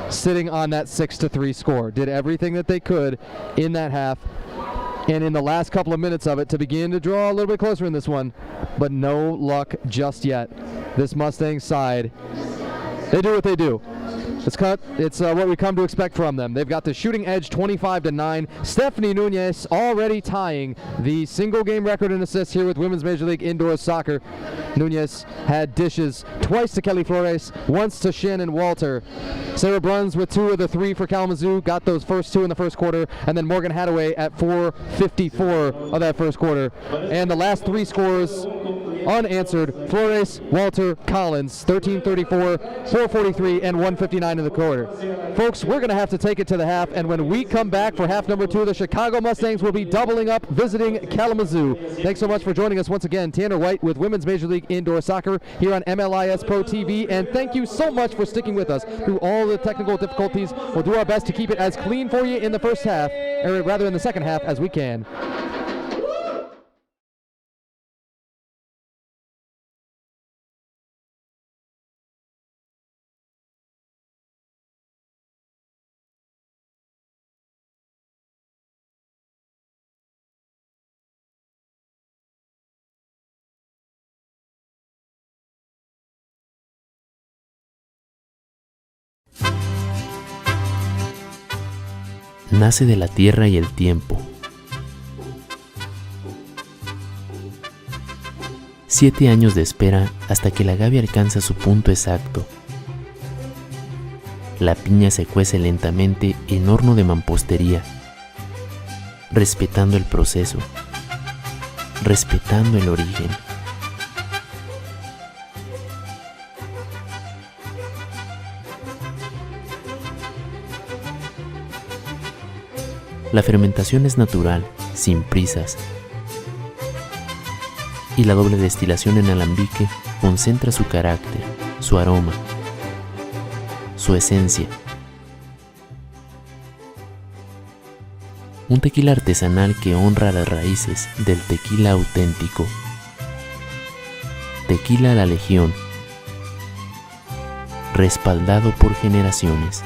sitting on that 6-3 score. Did everything that they could in that half and in the last couple of minutes of it to begin to draw a little bit closer in this one, but no luck just yet. This Mustangs side, they do what they do. It's what we come to expect from them. They've got the shooting edge 25-9. Stephanie Nunez already tying the single game record in assists here with Women's Major League Indoor Soccer. Nunez had dishes twice to Kelly Flores, once to Shannon Walter. Sarah Bruns with 2 of the 3 for Kalamazoo, got those first 2 in the first quarter, and then Morgan Hadaway at 4:54 of that first quarter. And the last 3 scores unanswered: Flores, Walter, Collins, 13:34, 4:43, and 1:59 in the quarter. Folks, we're going to have to take it to the half, and when we come back for half number 2, the Chicago Mustangs will be doubling up, visiting Kalamazoo. Thanks so much for joining us once again. Tanner White with Women's Major League Indoor Soccer here on MLIS Pro TV, and thank you so much for sticking with us through all the technical difficulties. We'll do our best to keep it as clean for you in the first half, or rather in the second half, as we can. Nace de la tierra y el tiempo. 7 años de espera hasta que la agave alcanza su punto exacto. La piña se cuece lentamente en horno de mampostería, respetando el proceso, respetando el origen. La fermentación es natural, sin prisas, y la doble destilación en alambique concentra su carácter, su aroma su esencia. Un tequila artesanal que honra las raíces del tequila auténtico. Tequila La Legión, respaldado por generaciones.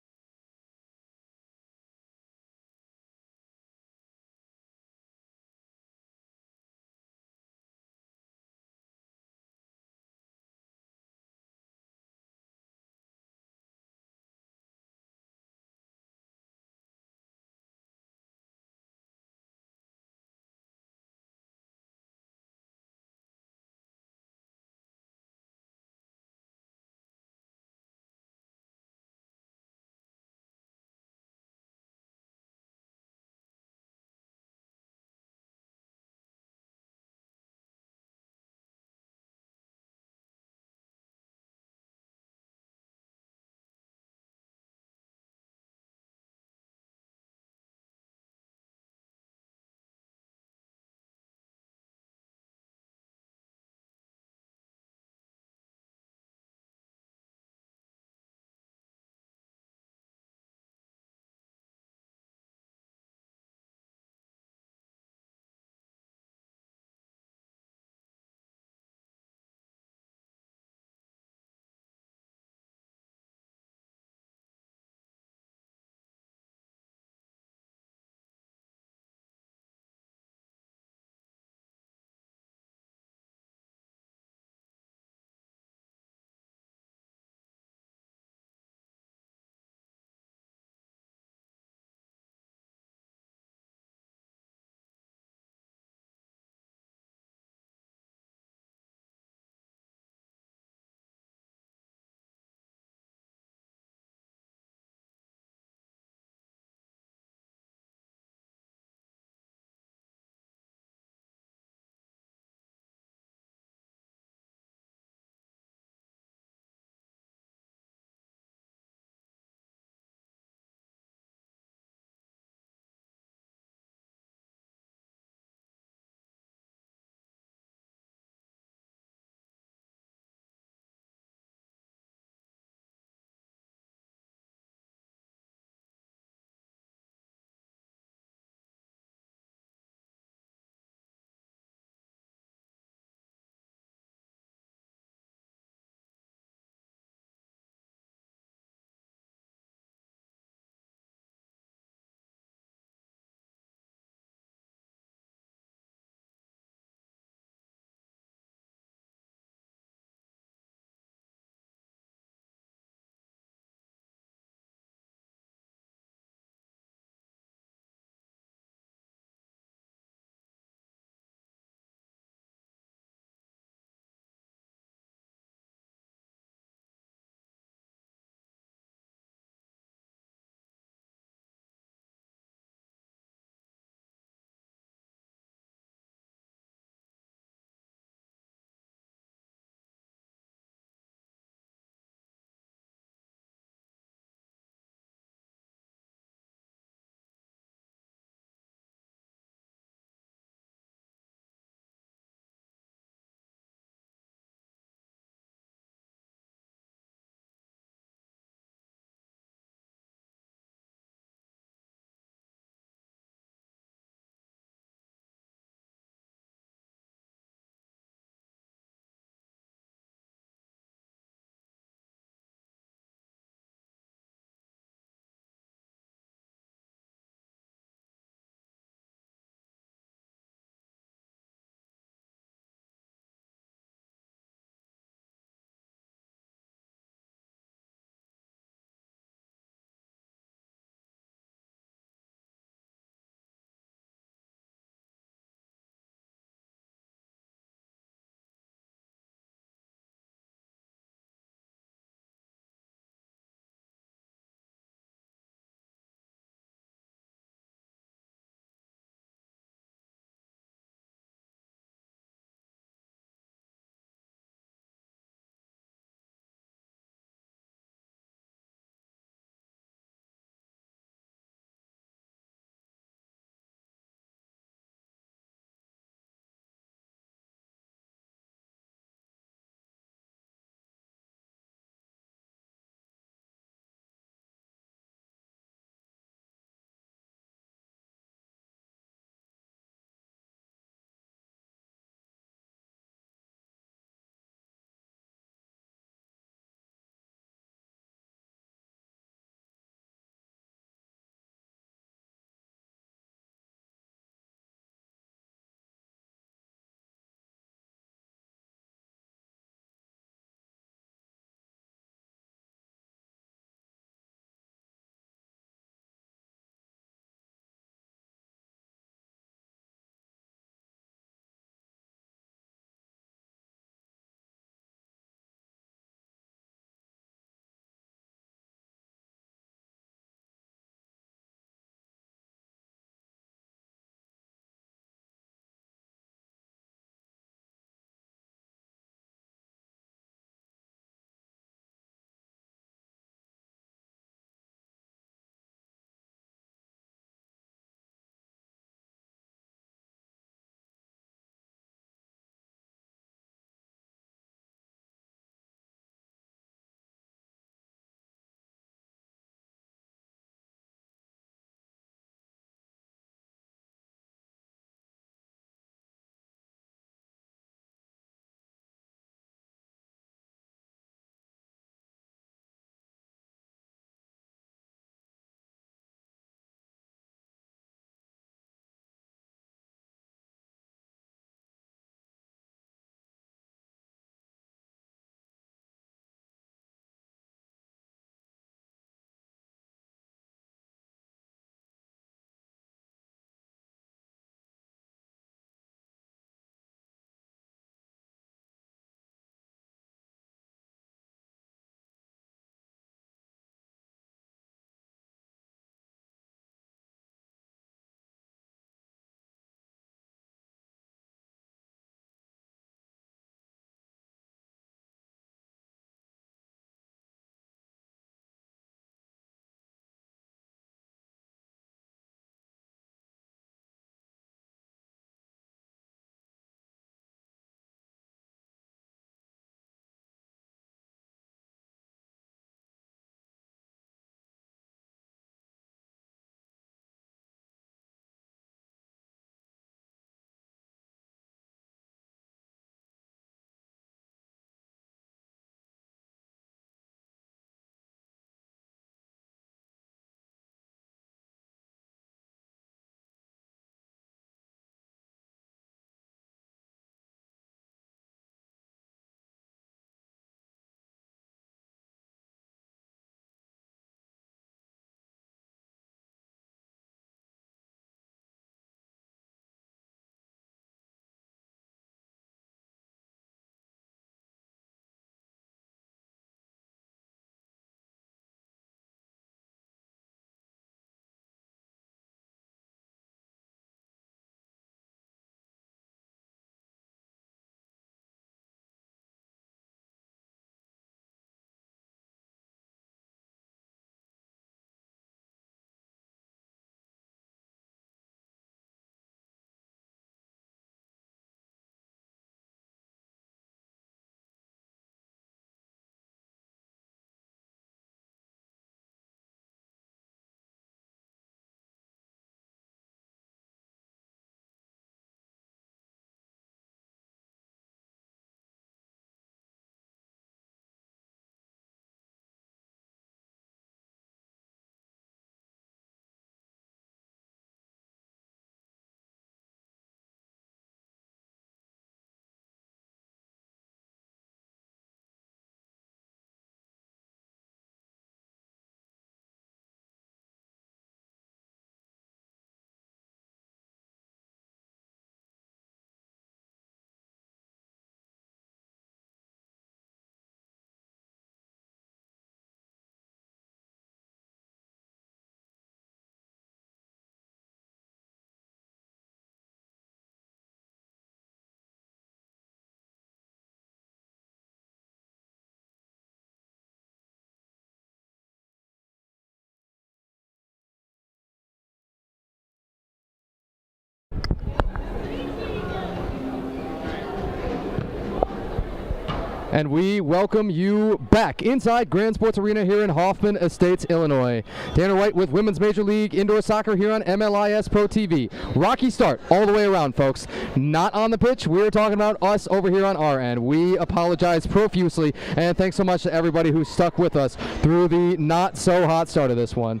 And we welcome you back inside Grand Sports Arena here in Hoffman Estates, Illinois. Tanner White with Women's Major League Indoor Soccer here on MLIS Pro TV. Rocky start all the way around, folks. Not on the pitch. We're talking about us over here on our end. We apologize profusely, and thanks so much to everybody who stuck with us through the not so hot start of this one.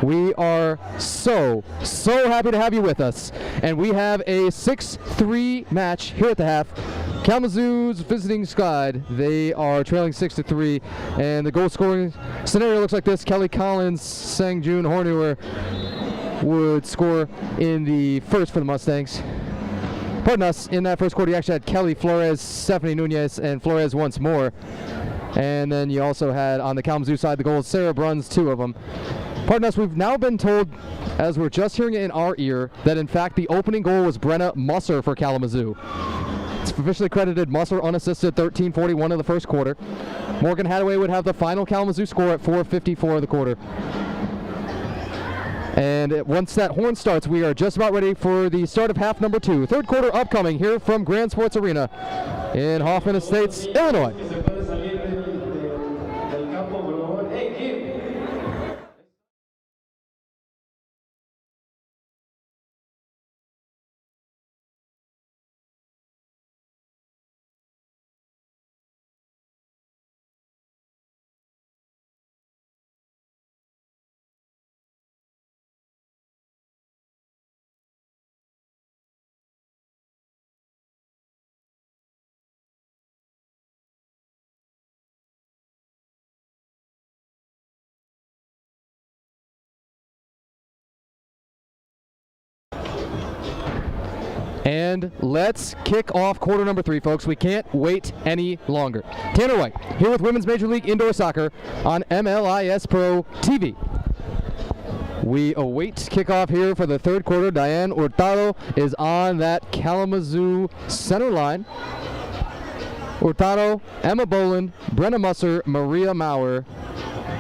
We are so happy to have you with us. And we have a 6-3 match here at the half. Kalamazoo's visiting squad, they are trailing 6-3, and the goal scoring scenario looks like this. Kelly Collins, Sang Jun Hornewer would score in the first for the Mustangs. Pardon us, in that first quarter you actually had Kelly, Flores, Stephanie Nunez, and Flores once more. And then you also had on the Kalamazoo side the goals, Sarah Bruns, 2 of them. Pardon us, we've now been told, as we're just hearing it in our ear, that in fact the opening goal was Brenna Musser for Kalamazoo. It's officially credited Musser unassisted, 13:41 of the first quarter. Morgan Hadaway would have the final Kalamazoo score at 4:54 of the quarter. And once that horn starts, we are just about ready for the start of half number 2. Third quarter upcoming here from Grand Sports Arena in Hoffman Estates, Illinois. And let's kick off quarter number 3, folks. We can't wait any longer. Tanner White here with Women's Major League Indoor Soccer on MLIS Pro TV. We await kickoff here for the third quarter. Diane Hurtado is on that Kalamazoo center line. Hurtado, Emma Boland, Brenna Musser, Maria Maurer,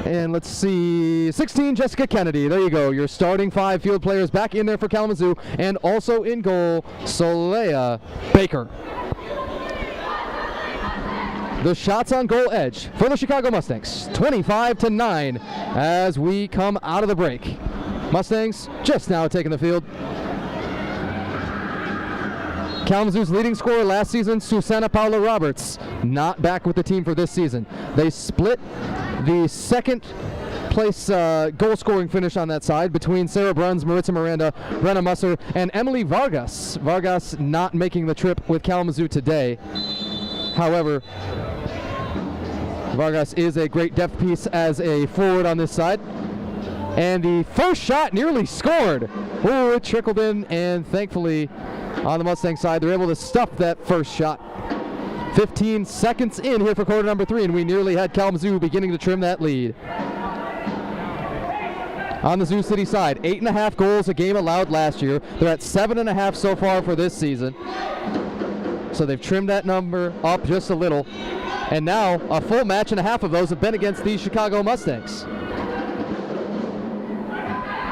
and let's see, 16, Jessica Kennedy. There you go. Your starting 5 field players back in there for Kalamazoo. And also in goal, Solea Baker. The shots on goal edge for the Chicago Mustangs, 25-9 as we come out of the break. Mustangs just now taking the field. Kalamazoo's leading scorer last season, Susana Paula Roberts, not back with the team for this season. They split the second place goal scoring finish on that side between Sarah Bruns, Maritza Miranda, Brenna Musser, and Emily Vargas. Vargas not making the trip with Kalamazoo today. However, Vargas is a great depth piece as a forward on this side. And the first shot nearly scored. Oh, it trickled in, and thankfully on the Mustang side, they're able to stuff that first shot. 15 seconds in here for quarter number 3, and we nearly had Kalamazoo beginning to trim that lead. On the Zoo City side, 8.5 goals a game allowed last year. They're at 7.5 so far for this season. So they've trimmed that number up just a little. And now a full match and a half of those have been against the Chicago Mustangs.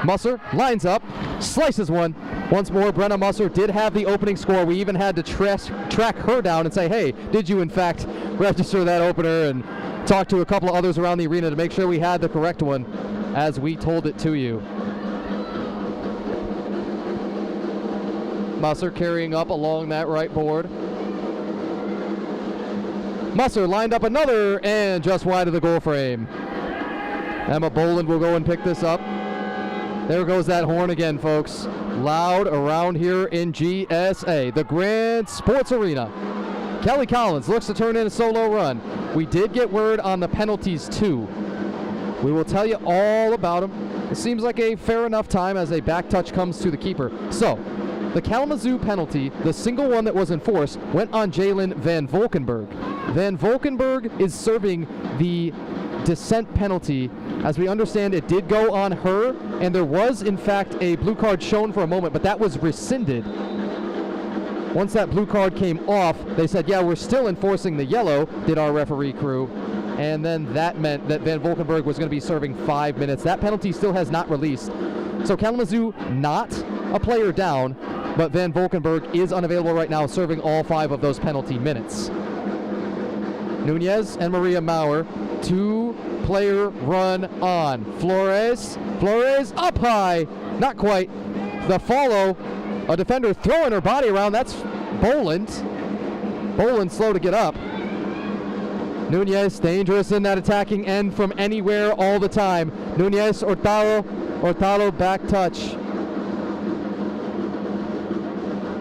Musser lines up, slices one. Once more, Brenna Musser did have the opening score. We even had to track her down and say, hey, did you in fact register that opener, and talk to a couple of others around the arena to make sure we had the correct one as we told it to you. Musser carrying up along that right board. Musser lined up another and just wide of the goal frame. Emma Boland will go and pick this up. There goes that horn again, folks. Loud around here in GSA, the Grand Sports Arena. Kelly Collins looks to turn in a solo run. We did get word on the penalties too. We will tell you all about them. It seems like a fair enough time as a back touch comes to the keeper. So, the Kalamazoo penalty, the single one that was enforced, went on Jalen Van Volkenberg. Van Volkenberg is serving the descent penalty. As we understand, it did go on her, and there was in fact a blue card shown for a moment, but that was rescinded. Once that blue card came off, they said, yeah, we're still enforcing the yellow, did our referee crew, and then that meant that Van Volkenberg was going to be serving 5 minutes. That penalty still has not released. So Kalamazoo not a player down, but Van Volkenberg is unavailable right now, serving all 5 of those penalty minutes. Nunez and Maria Maurer. 2-player run on. Flores up high. Not quite. The follow. A defender throwing her body around. That's Boland. Boland slow to get up. Nunez dangerous in that attacking end from anywhere all the time. Nunez, Hurtado back touch.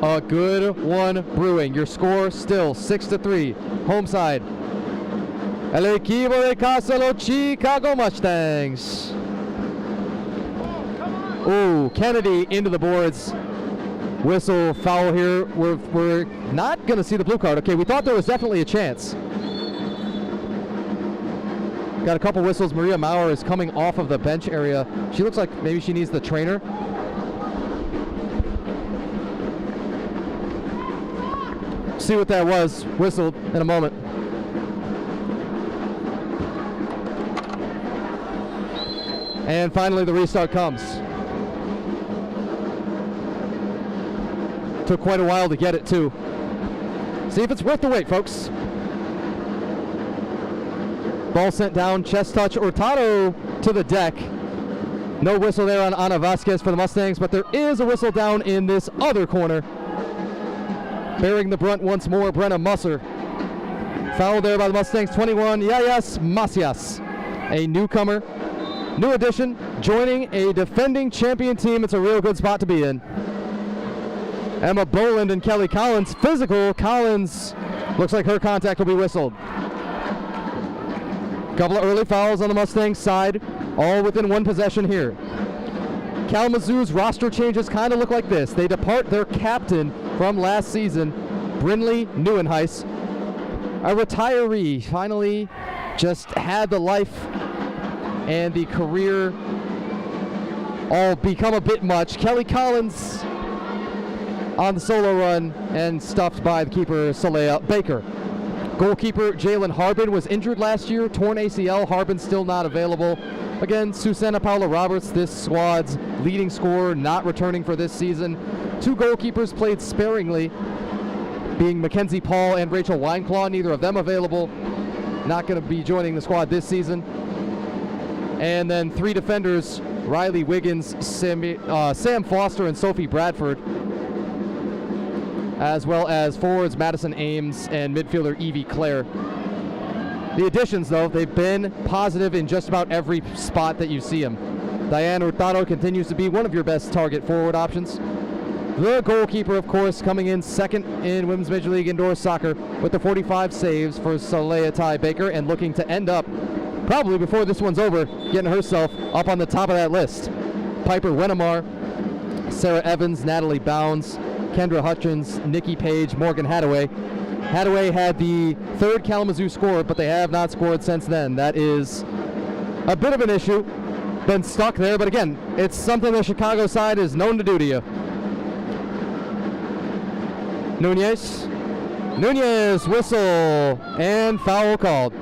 A good one brewing. Your score still 6-3. Home side. El equipo de casa los Chicago Mustangs. Ooh, Kennedy into the boards. Whistle, foul here. We're not going to see the blue card. Okay, we thought there was definitely a chance. Got a couple whistles. Maria Maurer is coming off of the bench area. She looks like maybe she needs the trainer. See what that was. Whistled in a moment. And finally the restart comes. Took quite a while to get it too. See if it's worth the wait, folks. Ball sent down, chest touch, Hurtado to the deck. No whistle there on Ana Vasquez for the Mustangs, but there is a whistle down in this other corner. Bearing the brunt once more, Brenna Musser. Foul there by the Mustangs, 21, Yayas Macias. A newcomer, new addition, joining a defending champion team. It's a real good spot to be in. Emma Boland and Kelly Collins, physical. Collins, looks like her contact will be whistled. Couple of early fouls on the Mustangs side, all within one possession here. Kalamazoo's roster changes kind of look like this. They depart their captain from last season, Brinley Neuenhuis. A retiree, finally just had the life and the career all become a bit much. Kelly Collins on the solo run and stuffed by the keeper, Soleil Baker. Goalkeeper Jalen Harbin was injured last year, torn ACL. Harbin still not available. Again, Susana Paula Roberts, this squad's leading scorer, not returning for this season. 2 goalkeepers played sparingly, being Mackenzie Paul and Rachel Wineclaw, neither of them available. Not going to be joining the squad this season. And then 3 defenders, Riley Wiggins, Sam Foster, and Sophie Bradford, as well as forwards Madison Ames and midfielder Evie Clare. The additions, though, they've been positive in just about every spot that you see them. Diane Hurtado continues to be one of your best target forward options. The goalkeeper, of course, coming in second in Women's Major League Indoor Soccer with the 45 saves for Soleil Baker, and looking to end up, probably before this one's over, getting herself up on the top of that list. Piper Wennemar, Sarah Evans, Natalie Bounds, Kendra Hutchins, Nikki Page, Morgan Hadaway. Hadaway had the 3rd Kalamazoo score, but they have not scored since then. That is a bit of an issue. Been stuck there, but again, it's something the Chicago side is known to do to you. Nunez, whistle, and foul called.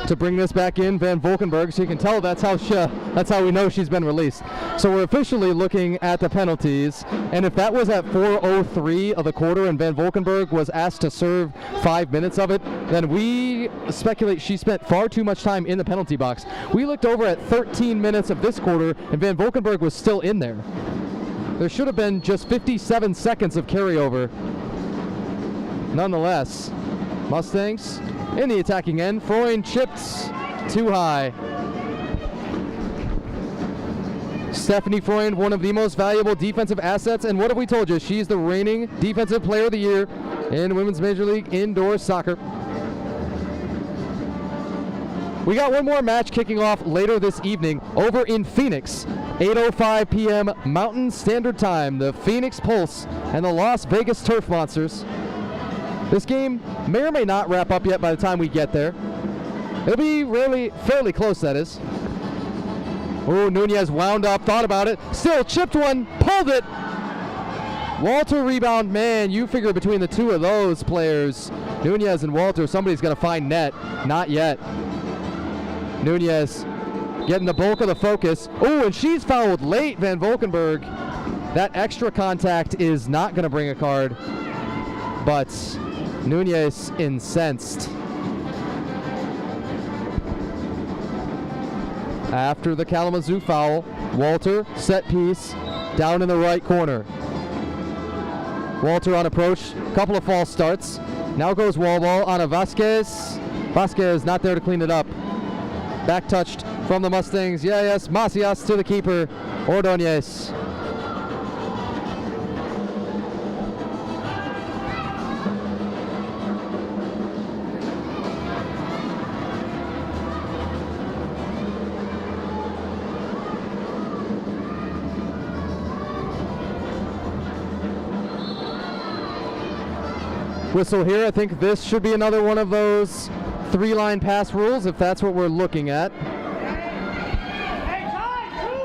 To bring this back in, Van Valkenburg, so you can tell that's how we know she's been released. So we're officially looking at the penalties, and if that was at 4:03 of the quarter and Van Valkenburg was asked to serve 5 minutes of it, then we speculate she spent far too much time in the penalty box. We looked over at 13 minutes of this quarter, and Van Valkenburg was still in there. There should have been just 57 seconds of carryover. Nonetheless, Mustangs in the attacking end. Freund chipped too high. Stephanie Freund, one of the most valuable defensive assets, and what have we told you? She's the reigning Defensive Player of the Year in Women's Major League Indoor Soccer. We got one more match kicking off later this evening over in Phoenix. 8:05 p.m. Mountain Standard Time. The Phoenix Pulse and the Las Vegas Turf Monsters. This game may or may not wrap up yet by the time we get there. It'll be really fairly close, that is. Oh, Nunez wound up, thought about it, still chipped one, pulled it. Walter rebound, man, you figure between the two of those players, Nunez and Walter, somebody's going to find net. Not yet. Nunez getting the bulk of the focus. Oh, and she's fouled late, Van Valkenburg. That extra contact is not going to bring a card, but Nunez incensed. After the Kalamazoo foul, Walter, set piece, down in the right corner. Walter on approach, couple of false starts. Now goes wall ball on a Vasquez. Vasquez not there to clean it up. Back touched from the Mustangs. Yes, Macias to the keeper, Ordonez. Whistle here. I think this should be another one of those 3-line pass rules, if that's what we're looking at.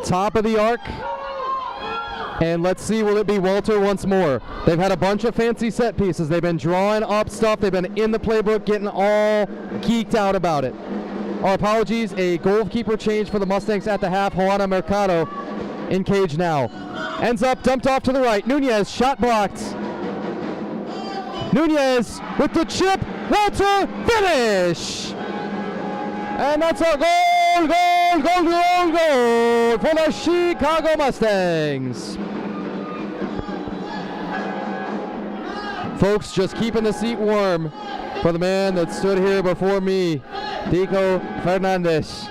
Top of the arc. And let's see, will it be Walter once more? They've had a bunch of fancy set pieces. They've been drawing up stuff. They've been in the playbook, getting all geeked out about it. Our apologies, a goalkeeper change for the Mustangs at the half. Juana Mercado in cage now. Ends up dumped off to the right. Nunez, shot blocked. Nunez with the chip, Walter, finish! And that's a goal for the Chicago Mustangs. Folks, just keeping the seat warm for the man that stood here before me, Tico Fernandez.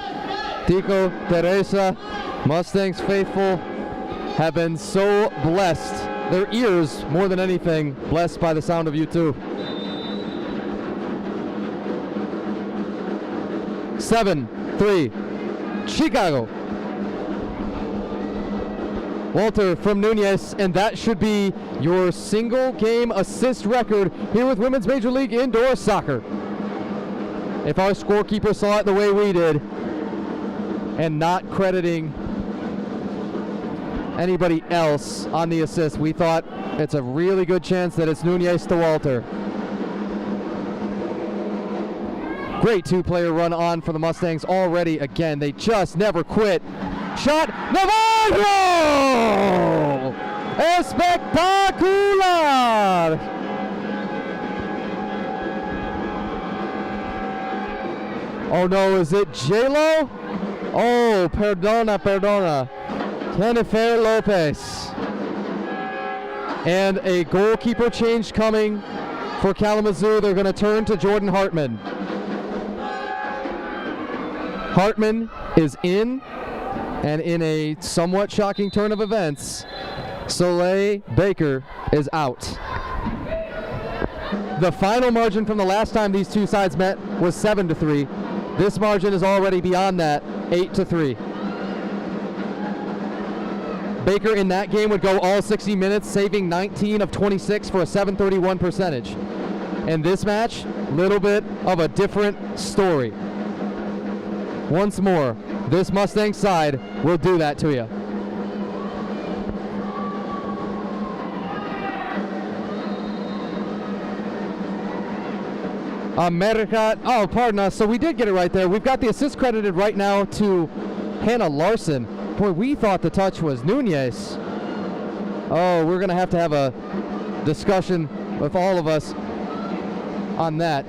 Tico, Teresa, Mustangs faithful have been so blessed. Their ears, more than anything, blessed by the sound of you too. 7-3, Chicago. Walter from Nunez, and that should be your single game assist record here with Women's Major League Indoor Soccer. If our scorekeeper saw it the way we did, and not crediting anybody else on the assist, we thought it's a really good chance that it's Nunez to Walter. Great two-player run on for the Mustangs already. Again, they just never quit. Shot, Navarro! Espectacular! Oh no, is it J-Lo? Oh, perdona. Jennifer Lopez. And a goalkeeper change coming for Kalamazoo. They're going to turn to Jordan Hartman. Hartman is in, and in a somewhat shocking turn of events, Soleil Baker is out. The final margin from the last time these two sides met was 7-3. This margin is already beyond that, 8-3. Baker in that game would go all 60 minutes, saving 19 of 26 for a .731 percentage. In this match, little bit of a different story. Once more, this Mustang side will do that to you. America, oh, pardon us. So we did get it right there. We've got the assist credited right now to Hannah Larson. Boy, we thought the touch was Nunez. Oh, we're going to have a discussion with all of us on that.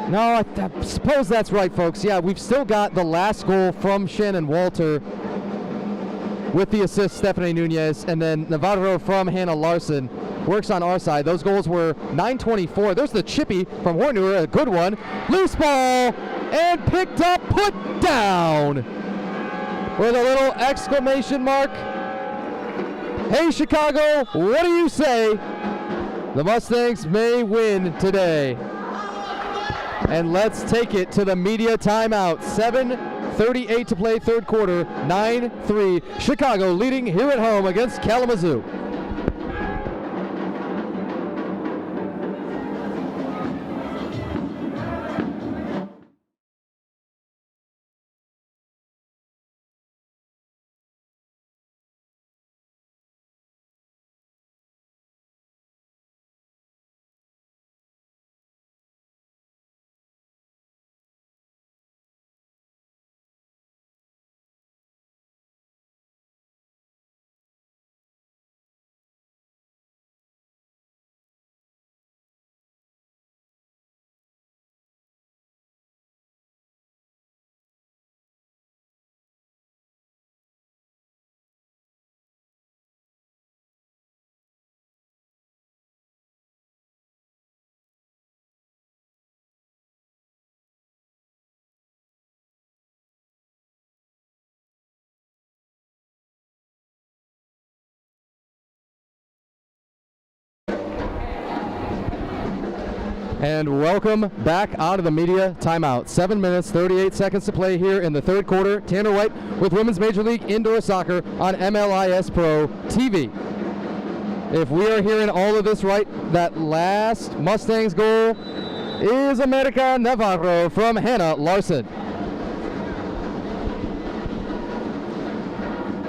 No, I suppose that's right, folks. Yeah, we've still got the last goal from Shannon Walter with the assist, Stephanie Nunez, and then Navarro from Hannah Larson works on our side. Those goals were 9:24. There's the chippy from Horner, a good one. Loose ball, and picked up, put down, with a little exclamation mark. Hey, Chicago, what do you say? The Mustangs may win today. And let's take it to the media timeout. 7:38 to play, third quarter, 9-3. Chicago leading here at home against Kalamazoo. And welcome back out of the media timeout. 7 minutes, 38 seconds to play here in the third quarter. Tanner White with Women's Major League Indoor Soccer on MLIS Pro TV. If we are hearing all of this right, that last Mustangs goal is America Navarro from Hannah Larson.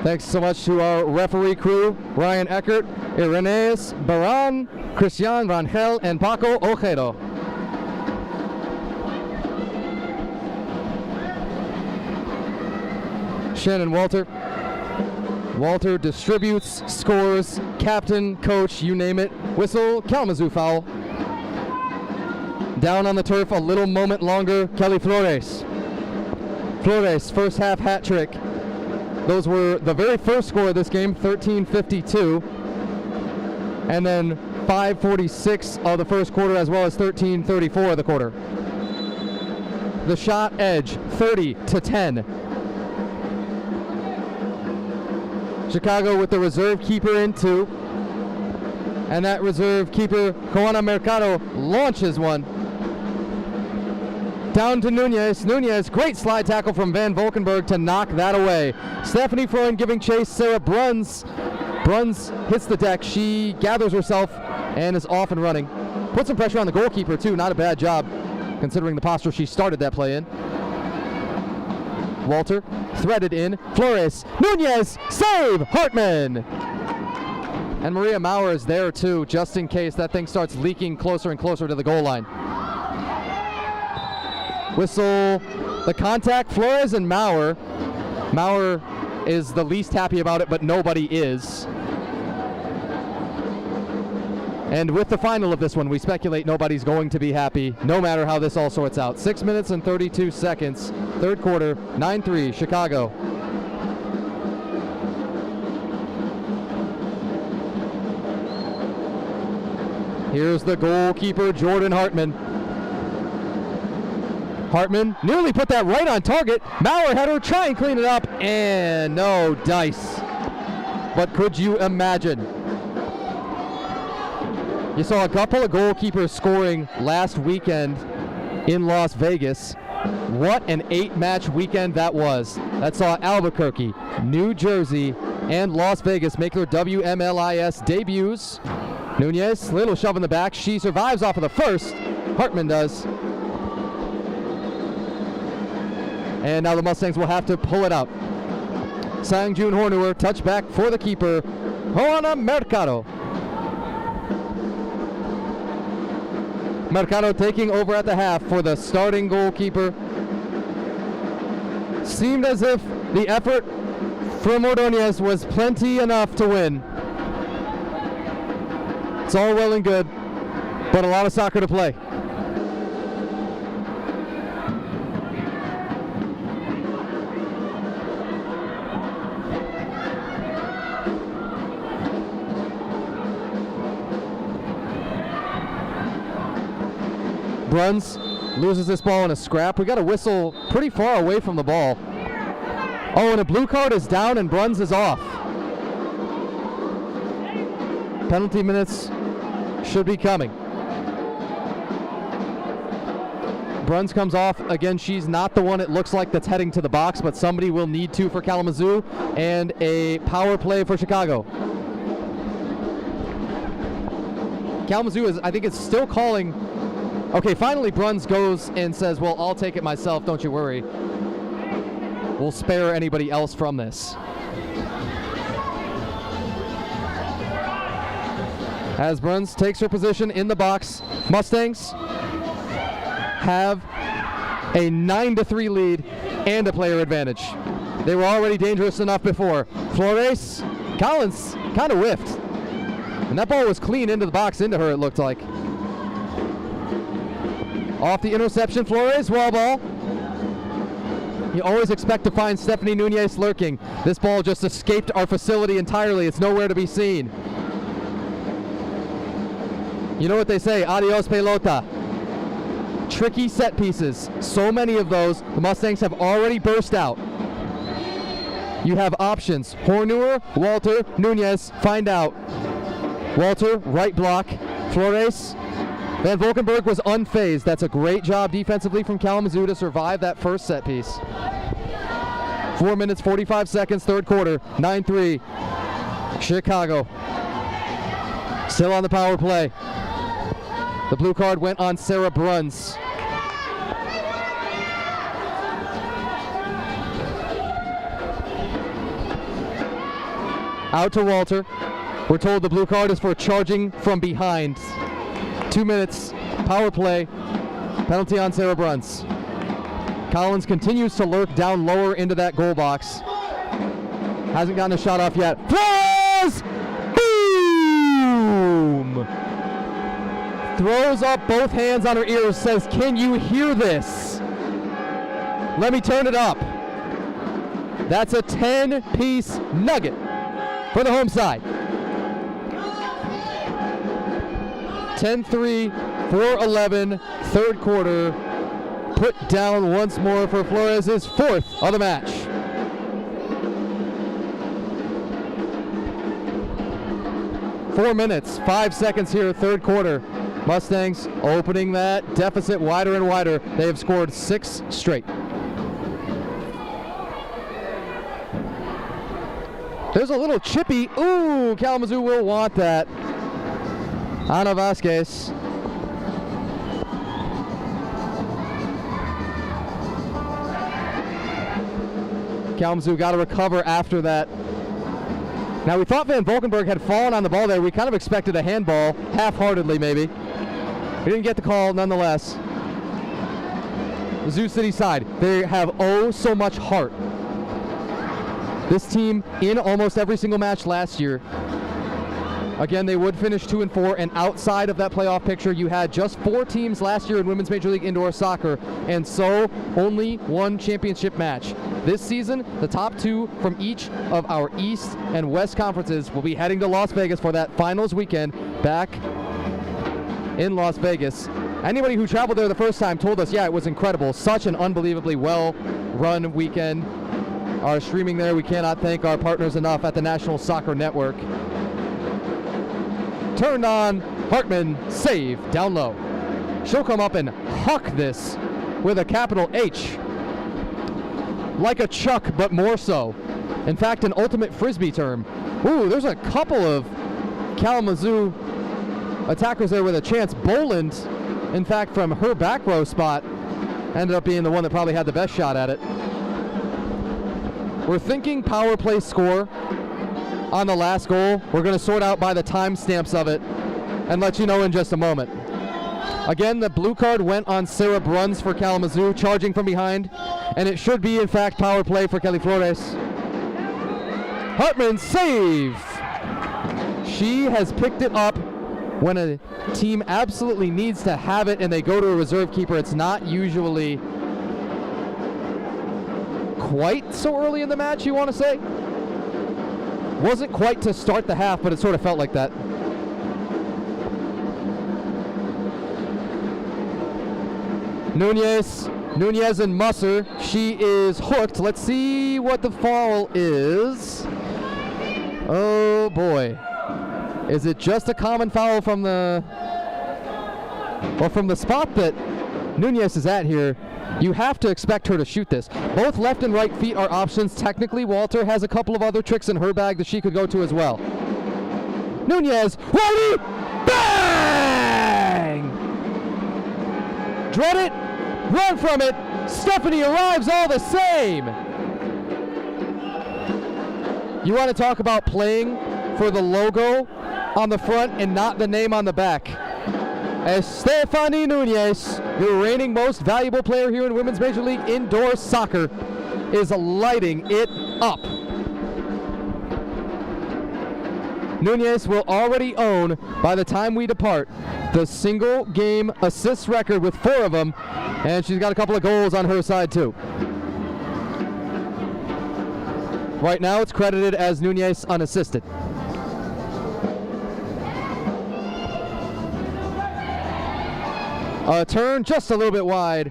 Thanks so much to our referee crew, Ryan Eckert, Irenaeus Baran, Christian Rangel, and Paco Ojero. Shannon Walter. Walter distributes, scores, captain, coach, you name it. Whistle, Kalamazoo foul. Down on the turf a little moment longer, Kelly Flores. Flores, first half hat trick. Those were the very first score of this game, 13:52. And then 5:46 of the first quarter, as well as 13:34 of the quarter. The shot edge, 30-10. Chicago with the reserve keeper in two. And that reserve keeper, Juana Mercado, launches one. Down to Nunez. Nunez, great slide tackle from Van Valkenburg to knock that away. Stephanie Freund giving chase. Sarah Bruns. Bruns hits the deck. She gathers herself and is off and running. Put some pressure on the goalkeeper too. Not a bad job considering the posture she started that play in. Walter threaded in. Flores. Nunez. Save. Hartman. And Maria Maurer is there too, just in case that thing starts leaking closer and closer to the goal line. Whistle the contact, Flores and Maurer. Maurer is the least happy about it, but nobody is. And with the final of this one, we speculate nobody's going to be happy, no matter how this all sorts out. 6 minutes and 32 seconds, third quarter, 9-3, Chicago. Here's the goalkeeper, Jordan Hartman. Hartman nearly put that right on target. Maurer had her try and clean it up, and no dice. But could you imagine? You saw a couple of goalkeepers scoring last weekend in Las Vegas. What an 8-match weekend that was. That saw Albuquerque, New Jersey, and Las Vegas make their WMLIS debuts. Nunez, little shove in the back. She survives off of the first. Hartman does. And now the Mustangs will have to pull it out. Sang-Jun Hornewer, touchback for the keeper, Juana Mercado. Mercado taking over at the half for the starting goalkeeper. Seemed as if the effort from Ordonez was plenty enough to win. It's all well and good, but a lot of soccer to play. Bruns loses this ball in a scrap. We got a whistle pretty far away from the ball. Oh, and a blue card is down and Bruns is off. Penalty minutes should be coming. Bruns comes off. Again, she's not the one it looks like that's heading to the box, but somebody will need to for Kalamazoo, and a power play for Chicago. Kalamazoo is, I think it's still calling. Okay, finally Bruns goes and says, well, I'll take it myself, don't you worry. We'll spare anybody else from this. As Bruns takes her position in the box, Mustangs have a 9-3 lead and a player advantage. They were already dangerous enough before. Flores, Collins kind of whiffed. And that ball was clean into the box, into her it looked like. Off the interception, Flores, wall ball. You always expect to find Stephanie Nunez lurking. This ball just escaped our facility entirely. It's nowhere to be seen. You know what they say, adios pelota. Tricky set pieces, so many of those. The Mustangs have already burst out. You have options, Hornewer, Walter, Nunez, find out. Walter, right block, Flores, Van Valkenburg was unfazed. That's a great job defensively from Kalamazoo to survive that first set piece. 4 minutes, 45 seconds, third quarter, 9-3. Chicago. Still on the power play. The blue card went on Sarah Bruns. Out to Walter. We're told the blue card is for charging from behind. 2 minutes, power play, penalty on Sarah Bruns. Collins continues to lurk down lower into that goal box. Hasn't gotten a shot off yet. Throws! Boom! Throws up both hands on her ears, says, "Can you hear this? Let me turn it up." That's a 10-piece nugget for the home side. 10-3, 4-11, third quarter. Put down once more for Flores' fourth of the match. Four minutes, 5 seconds here, third quarter. Mustangs opening that deficit wider and wider. They have scored 6 straight. There's a little chippy. Ooh, Kalamazoo will want that. Ana Vasquez. Kalamazoo got to recover after that. Now, we thought Van Valkenburg had fallen on the ball there. We kind of expected a handball, half-heartedly maybe. We didn't get the call nonetheless. The Zoo City side, they have oh so much heart. This team in almost every single match last year. Again, they would finish 2-4, and outside of that playoff picture, you had just 4 teams last year in Women's Major League Indoor Soccer, and so only 1 championship match. This season, the top 2 from each of our East and West conferences will be heading to Las Vegas for that finals weekend back in Las Vegas. Anybody who traveled there the first time told us, yeah, it was incredible. Such an unbelievably well-run weekend. Our streaming there, we cannot thank our partners enough at the National Soccer Network. Turned on, Hartman, save, down low. She'll come up and huck this with a capital H. Like a chuck, but more so. In fact, an ultimate frisbee term. Ooh, there's a couple of Kalamazoo attackers there with a chance. Boland, in fact, from her back row spot, ended up being the one that probably had the best shot at it. We're thinking power play score on the last goal. We're going to sort out by the timestamps of it and let you know in just a moment. Again, the blue card went on Sarah Bruns for Kalamazoo, charging from behind, and it should be, in fact, power play for Kelly Flores. Hartman, save! She has picked it up when a team absolutely needs to have it and they go to a reserve keeper. It's not usually quite so early in the match, you want to say? Wasn't quite to start the half, but it sort of felt like that. Nunez and Musser. She is hooked. Let's see what the foul is. Oh boy. Is it just a common foul from the spot that Nunez is at here? You have to expect her to shoot this. Both left and right feet are options. Technically, Walter has a couple of other tricks in her bag that she could go to as well. Nunez, ready, bang! Dread it, run from it. Stephanie arrives all the same. You want to talk about playing for the logo on the front and not the name on the back. As Stephanie Nunez, the reigning most valuable player here in Women's Major League Indoor Soccer, is lighting it up. Nunez will already own, by the time we depart, the single game assists record with 4 of them, and she's got a couple of goals on her side too. Right now it's credited as Nunez unassisted. A turn just a little bit wide.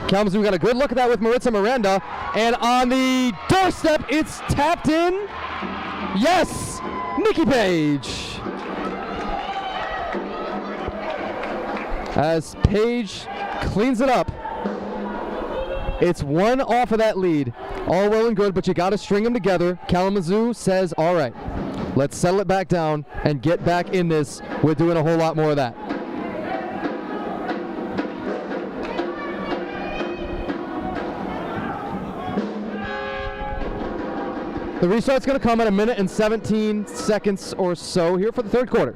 Kalamazoo got a good look at that with Maritza Miranda, and on the doorstep it's tapped in. Yes, Nikki Page. as Page cleans it up. It's one off of that lead. All well and good, but you got to string them together. Kalamazoo says, all right, let's settle it back down and get back in this. We're doing a whole lot more of that. The restart's going to come at 1 minute and 17 seconds or so here for the third quarter.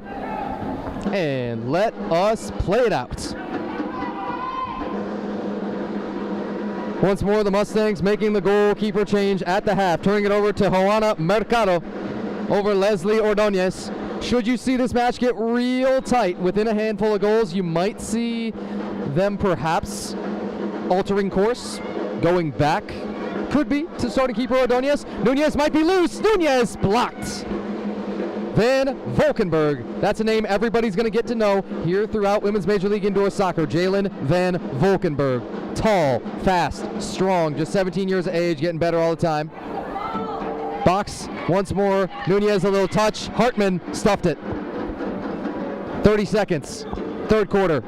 And let us play it out. Once more, the Mustangs making the goalkeeper change at the half, turning it over to Joanna Mercado over Leslie Ordonez. Should you see this match get real tight within a handful of goals, you might see them perhaps altering course, going back. Could be to starting keeper Ordonez. Nunez might be loose. Nunez blocked. Van Volkenberg. That's a name everybody's going to get to know here throughout Women's Major League Indoor Soccer. Jalen Van Volkenberg. Tall, fast, strong, just 17 years of age, getting better all the time. Box once more. Nunez a little touch. Hartman stuffed it. 30 seconds. Third quarter.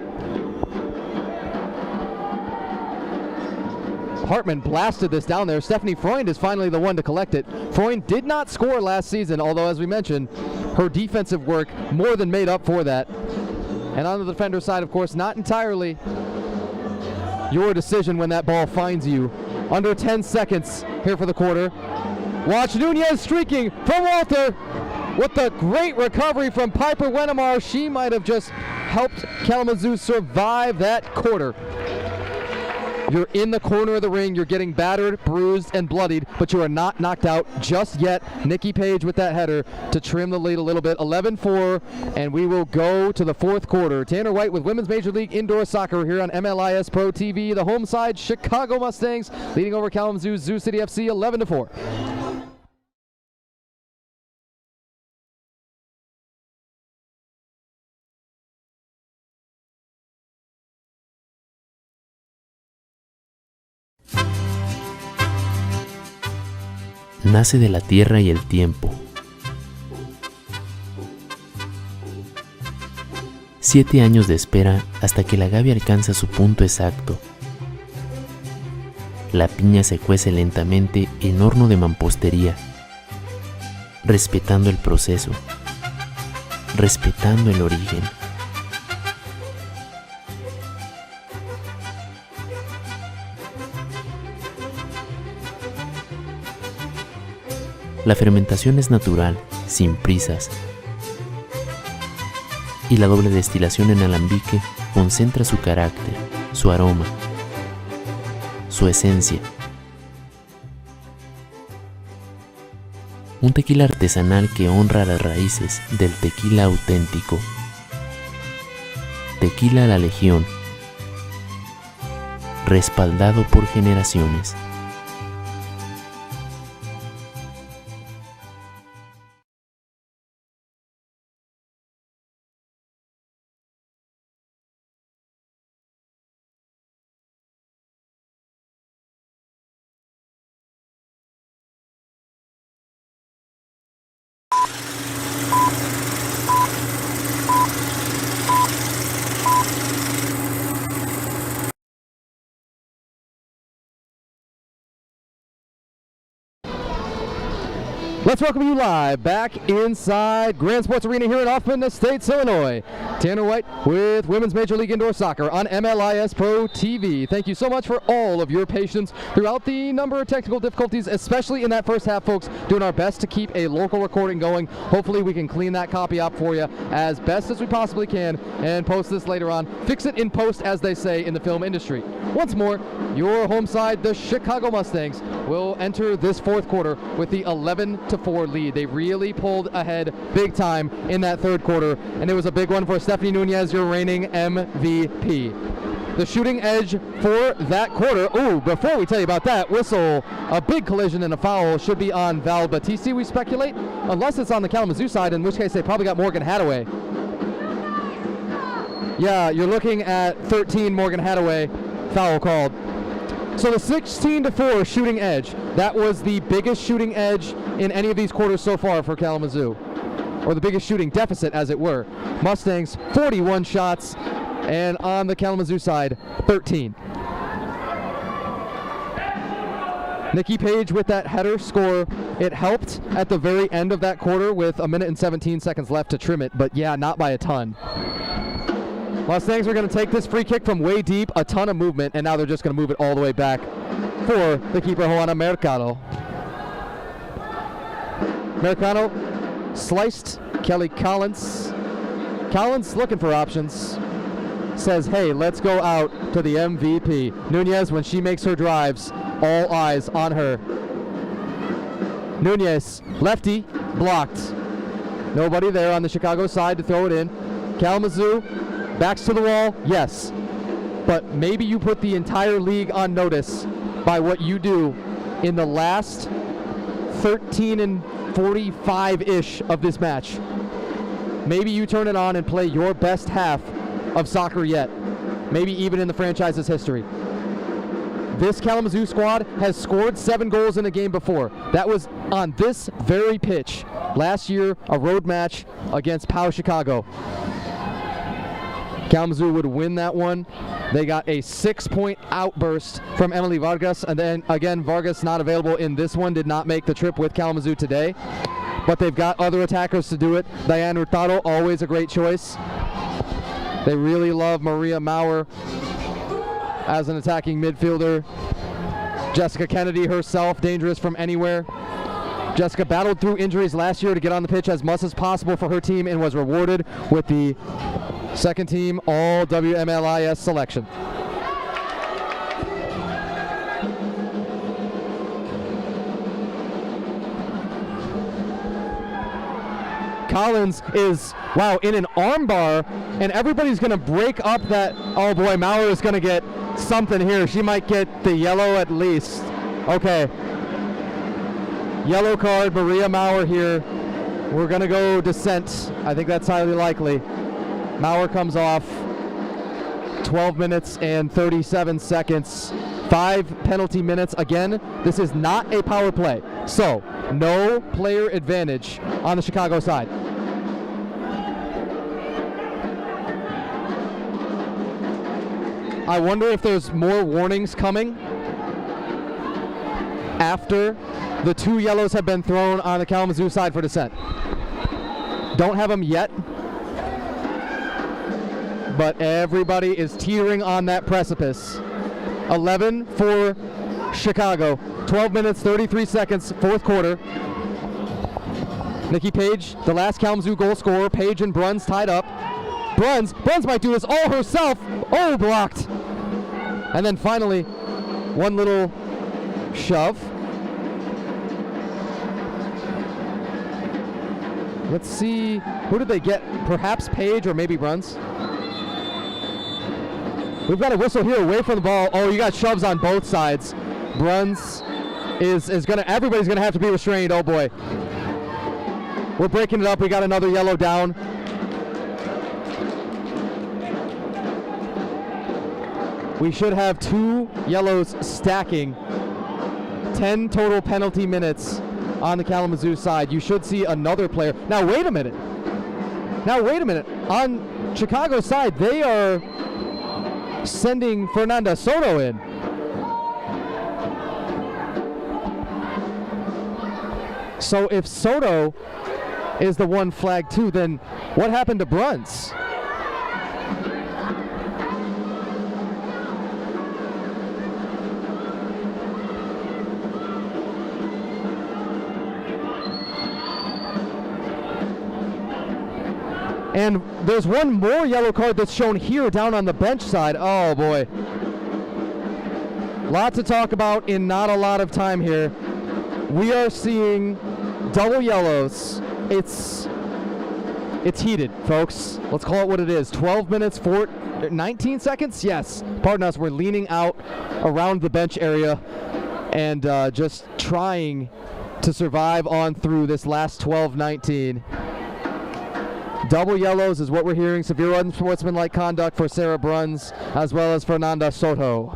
Hartman blasted this down there. Stephanie Freund is finally the one to collect it. Freund did not score last season, although as we mentioned, her defensive work more than made up for that. And on the defender side, of course, not entirely your decision when that ball finds you. Under 10 seconds here for the quarter. Watch Nunez streaking from Walter with the great recovery from Piper Wennemar. She might have just helped Kalamazoo survive that quarter. You're in the corner of the ring. You're getting battered, bruised, and bloodied, but you are not knocked out just yet. Nikki Page with that header to trim the lead a little bit. 11-4, and we will go to the fourth quarter. Tanner White with Women's Major League Indoor Soccer here on MLIS Pro TV. The home side, Chicago Mustangs, leading over Kalamazoo Zoo City FC 11-4. Nace de la tierra y el tiempo. 7 años de espera hasta que la Gaby alcanza su punto exacto. La piña se cuece lentamente en horno de mampostería, respetando el proceso, respetando el origen. La fermentación es natural, sin prisas, y la doble destilación en alambique concentra su carácter, su aroma, su esencia. Un tequila artesanal que honra las raíces del tequila auténtico. Tequila La Legión, respaldado por generaciones. Let's welcome you live back inside Grand Sports Arena here in Hoffman Estates, Illinois. Tanner White with Women's Major League Indoor Soccer on MLIS Pro TV. Thank you so much for all of your patience throughout the number of technical difficulties, especially in that first half, folks. Doing our best to keep a local recording going. Hopefully we can clean that copy up for you as best as we possibly can and post this later on. Fix it in post, as they say in the film industry. Once more, your home side, the Chicago Mustangs, will enter this fourth quarter with the 11-4 lead. They really pulled ahead big time in that third quarter, and it was a big one for Stephanie Nunez, your reigning MVP. The shooting edge for that quarter. Ooh, before we tell you about that, whistle, a big collision and a foul should be on Val Battisti, we speculate, unless it's on the Kalamazoo side, in which case they probably got Morgan Hadaway. Yeah, you're looking at 13 Morgan Hadaway, foul called. So the 16-4 shooting edge, that was the biggest shooting edge in any of these quarters so far for Kalamazoo, or the biggest shooting deficit, as it were. Mustangs, 41 shots, And on the Kalamazoo side, 13. Nikki Page with that header score. It helped at the very end of that quarter with 1 minute and 17 seconds left to trim it, but yeah, not by a ton. Mustangs are going to take this free kick from way deep, a ton of movement, and now they're just going to move it all the way back for the keeper, Juana Mercado. Mercado sliced Kelly Collins. Collins looking for options. Says, hey, let's go out to the MVP. Nunez, when she makes her drives, all eyes on her. Nunez, lefty, blocked. Nobody there on the Chicago side to throw it in. Kalamazoo, backs to the wall, yes. But maybe you put the entire league on notice by what you do in the last 13 and 45-ish of this match. Maybe you turn it on and play your best half of soccer yet. Maybe even in the franchise's history. This Kalamazoo squad has scored 7 goals in a game before. That was on this very pitch last year, a road match against POW Chicago. Kalamazoo would win that one. They got a 6-point outburst from Emily Vargas, and then again, Vargas not available in this one, did not make the trip with Kalamazoo today, but they've got other attackers to do it. Diane Hurtado, always a great choice. They really love Maria Maurer as an attacking midfielder. Jessica Kennedy herself, dangerous from anywhere. Jessica battled through injuries last year to get on the pitch as much as possible for her team and was rewarded with the second team all WMLIS selection. Collins is, wow, in an arm bar, and everybody's going to break up that, oh boy, Maurer is going to get something here. She might get the yellow at least. Okay. Yellow card, Maria Maurer here. We're going to go dissent. I think that's highly likely. Maurer comes off. 12 minutes and 37 seconds. 5 penalty minutes. Again, this is not a power play. So, no player advantage on the Chicago side. I wonder if there's more warnings coming after the 2 yellows have been thrown on the Kalamazoo side for dissent. Don't have them yet, but everybody is teetering on that precipice. 11 for Chicago. 12 minutes, 33 seconds, 4th quarter. Nikki Page, the last Kalamazoo goal scorer. Page and Bruns tied up. Bruns might do this all herself. Oh, blocked. And then finally, one little shove. Let's see, who did they get? Perhaps Page or maybe Bruns. We've got a whistle here away from the ball. Oh, you got shoves on both sides. Bruns is gonna, everybody's gonna have to be restrained. Oh boy. We're breaking it up. We got another yellow down. We should have 2 yellows stacking. 10 total penalty minutes on the Kalamazoo side. You should see another player. Now wait a minute. On Chicago's side, they are sending Fernanda Soto in. So if Soto is the one flagged too, then what happened to Bruns? And there's one more yellow card that's shown here down on the bench side. Oh boy. Lot to talk about in not a lot of time here. We are seeing double yellows. It's heated, folks. Let's call it what it is. 12 minutes, 19 seconds? Yes. Pardon us, we're leaning out around the bench area and just trying to survive on through this last 12-19. Double yellows is what we're hearing. Severe unsportsmanlike conduct for Sarah Bruns as well as Fernanda Soto.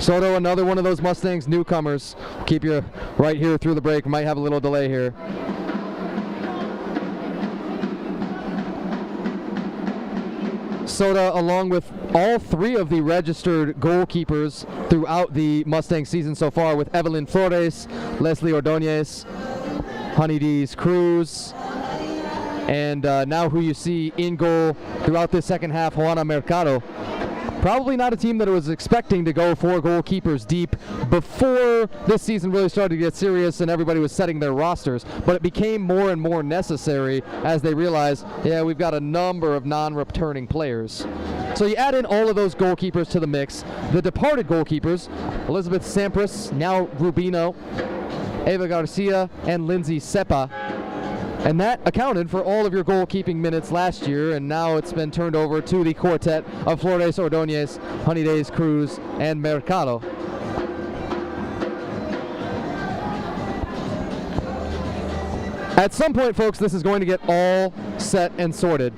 Soto, another one of those Mustangs newcomers. Keep you right here through the break. Might have a little delay here. Soda, along with all three of the registered goalkeepers throughout the Mustang season so far, with Evelyn Flores, Leslie Ordonez, Honeydees Cruz, and now who you see in goal throughout this second half, Juana Mercado. Probably not a team that was expecting to go 4 goalkeepers deep before this season really started to get serious and everybody was setting their rosters, but it became more and more necessary as they realized, yeah, we've got a number of non-returning players. So you add in all of those goalkeepers to the mix. The departed goalkeepers, Elizabeth Sampras, now Rubino, Eva Garcia, and Lindsay Seppa. And that accounted for all of your goalkeeping minutes last year, and now it's been turned over to the quartet of Flores, Ordonez, Honeydees, Cruz, and Mercado. At some point, folks, this is going to get all set and sorted.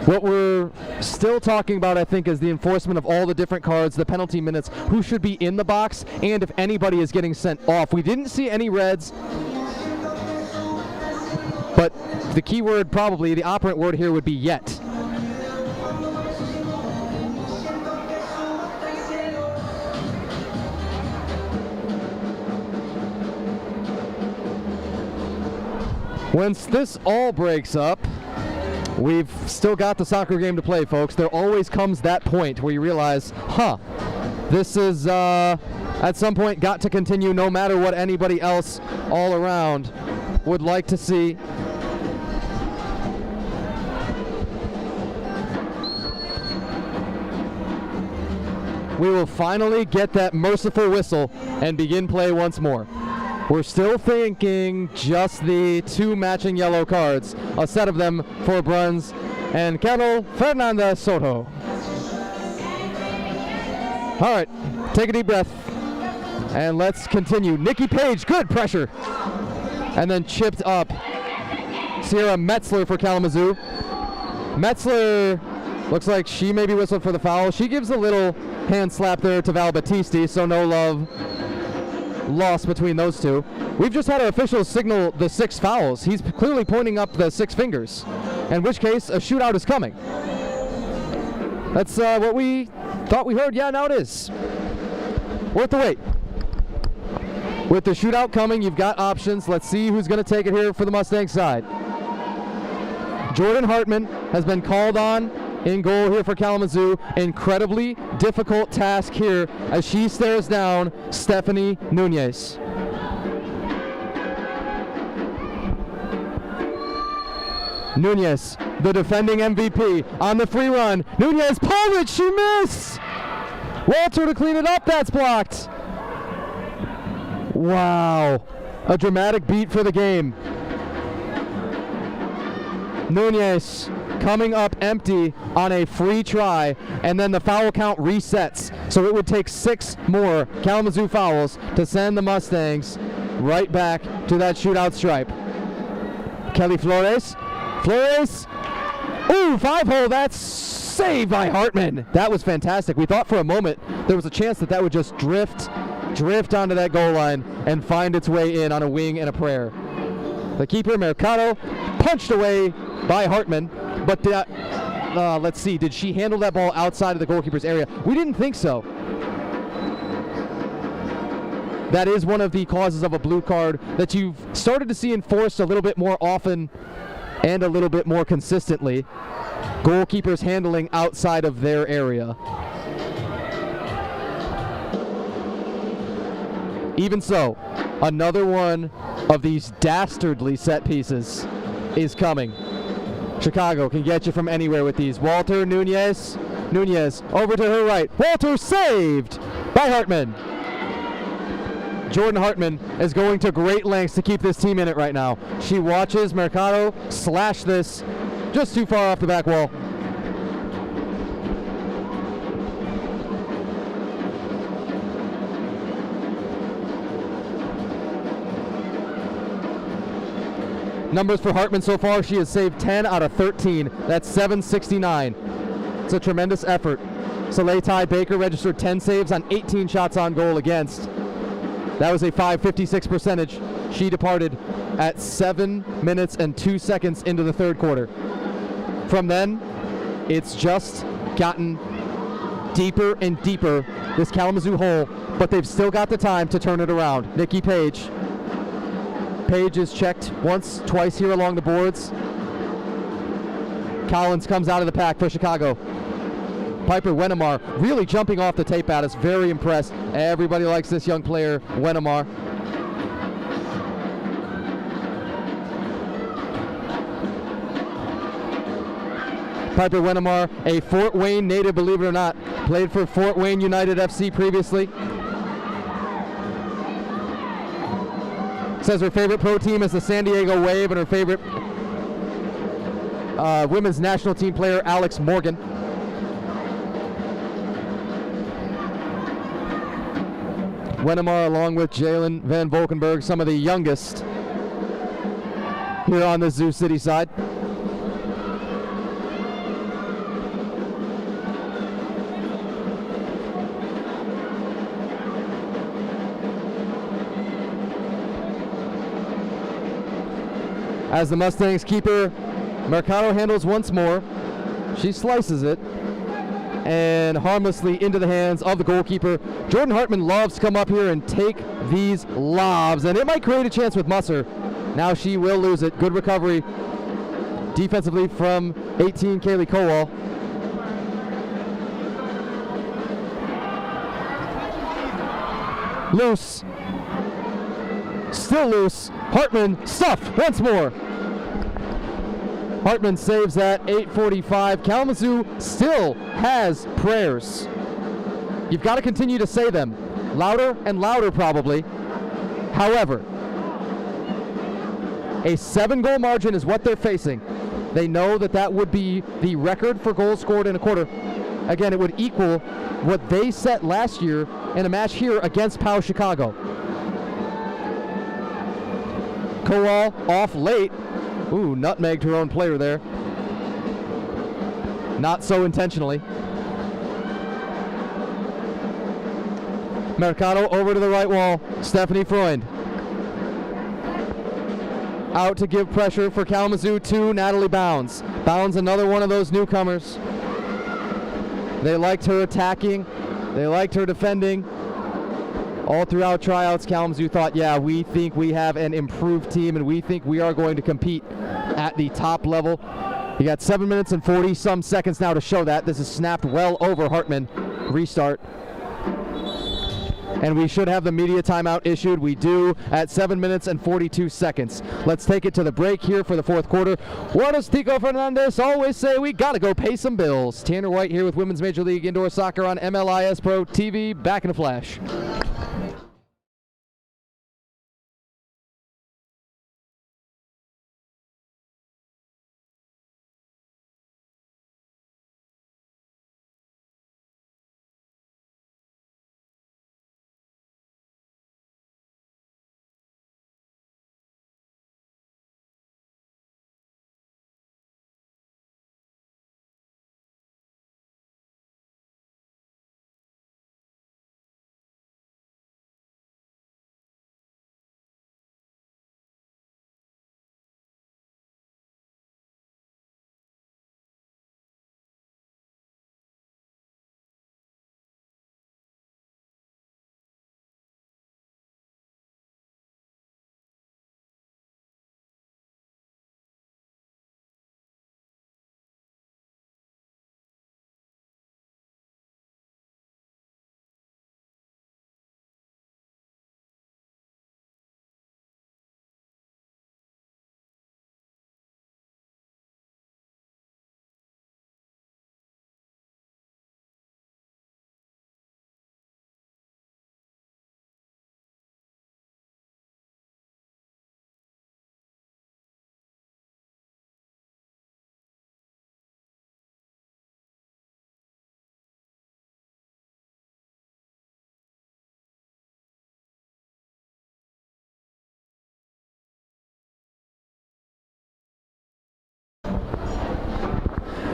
What we're still talking about, I think, is the enforcement of all the different cards, the penalty minutes, who should be in the box, and if anybody is getting sent off. We didn't see any reds, but the key word, probably, the operant word here would be yet. Once this all breaks up, we've still got the soccer game to play, folks. There always comes that point where you realize, this is, at some point, got to continue no matter what anybody else all around would like to see. We will finally get that merciful whistle and begin play once more. We're still thinking just the 2 matching yellow cards, a set of them for Bruns and Carol Fernandez Soto. All right, take a deep breath, and let's continue. Nikki Page, good pressure. And then chipped up. Sierra Metzler for Kalamazoo. Metzler looks like she may be whistled for the foul. She gives a little hand slap there to Val Battisti, so no love lost between those two. We've just had our officials signal the 6 fouls. He's clearly pointing up the 6 fingers, in which case a shootout is coming. That's what we thought we heard. Yeah, now it is. Worth the wait. With the shootout coming, you've got options. Let's see who's going to take it here for the Mustang side. Jordan Hartman has been called on in goal here for Kalamazoo. Incredibly difficult task here as she stares down Stephanie Nunez. Nunez, the defending MVP, on the free run. Nunez pulled it, she missed! Walter to clean it up, that's blocked. Wow, a dramatic beat for the game. Nunez coming up empty on a free try, and then the foul count resets. So it would take 6 more Kalamazoo fouls to send the Mustangs right back to that shootout stripe. Kelly Flores. Ooh, 5-hole, that's saved by Hartman. That was fantastic. We thought for a moment there was a chance that would just drift onto that goal line and find its way in on a wing and a prayer. The keeper, Mercado, punched away by Hartman, but let's see, did she handle that ball outside of the goalkeeper's area? We didn't think so. That is one of the causes of a blue card that you've started to see enforced a little bit more often and a little bit more consistently. Goalkeepers handling outside of their area. Even so, another one of these dastardly set pieces is coming. Chicago can get you from anywhere with these. Walter, Nunez over to her right. Walter saved by Hartman. Jordan Hartman is going to great lengths to keep this team in it right now. She watches Mercado slash this just too far off the back wall. Numbers for Hartman so far, she has saved 10 out of 13. That's 769. It's a tremendous effort. Soleil Ty Baker registered 10 saves on 18 shots on goal against. That was a .556 percentage. She departed at 7 minutes and 2 seconds into the third quarter. From then, it's just gotten deeper and deeper, this Kalamazoo hole, but they've still got the time to turn it around. Nikki Page. Page is checked once, twice here along the boards. Collins comes out of the pack for Chicago. Piper Wennemar really jumping off the tape at us. Very impressed. Everybody likes this young player, Wennemar. Piper Wennemar, a Fort Wayne native, believe it or not. Played for Fort Wayne United FC previously. Says her favorite pro team is the San Diego Wave, and her favorite women's national team player, Alex Morgan. Wennemar, along with Jalen Van Volkenberg, some of the youngest here on the Zoo City side. As the Mustangs keeper, Mercado handles once more. She slices it and harmlessly into the hands of the goalkeeper. Jordan Hartman loves to come up here and take these lobs, and it might create a chance with Musser. Now she will lose it. Good recovery defensively from 18, Kaylee Kowal. Loose. Still loose. Hartman stuffed once more. Hartman saves at 8:45. Kalamazoo still has prayers. You've got to continue to say them. Louder and louder probably. However, a 7-goal margin is what they're facing. They know that that would be the record for goals scored in a quarter. Again, it would equal what they set last year in a match here against POW Chicago. Kowal off late. Ooh, nutmegged her own player there. Not so intentionally. Mercado over to the right wall. Stephanie Freund. Out to give pressure for Kalamazoo to Natalie Bounds. Bounds, another one of those newcomers. They liked her attacking. They liked her defending. All throughout tryouts, Kalamazoo thought, yeah, we think we have an improved team and we think we are going to compete at the top level. You got 7 minutes and 40-some seconds now to show that. This is snapped well over Hartman. Restart. And we should have the media timeout issued. We do at 7 minutes and 42 seconds. Let's take it to the break here for the fourth quarter. What does Tico Fernandez always say? We got to go pay some bills. Tanner White here with Women's Major League Indoor Soccer on MLIS Pro TV. Back in a flash.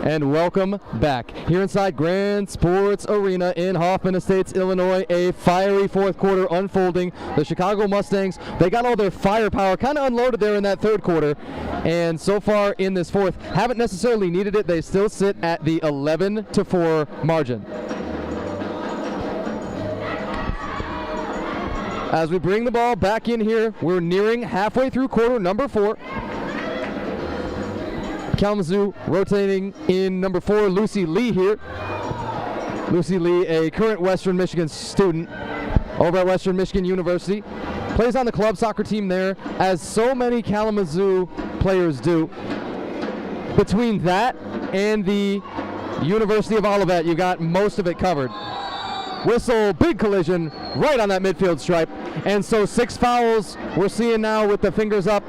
And welcome back here inside Grand Sports Arena in Hoffman Estates, Illinois. A fiery fourth quarter unfolding. The Chicago Mustangs, they got all their firepower kind of unloaded there in that third quarter, and so far in this fourth haven't necessarily needed it. They still sit at the 11-4 margin. As we bring the ball back in here, we're nearing halfway through quarter number 4. Kalamazoo rotating in number 4, Lucy Lee here. Lucy Lee, a current Western Michigan student over at Western Michigan University. Plays on the club soccer team there, as so many Kalamazoo players do. Between that and the University of Olivet, you got most of it covered. Whistle, big collision right on that midfield stripe. And so 6 fouls we're seeing now with the fingers up.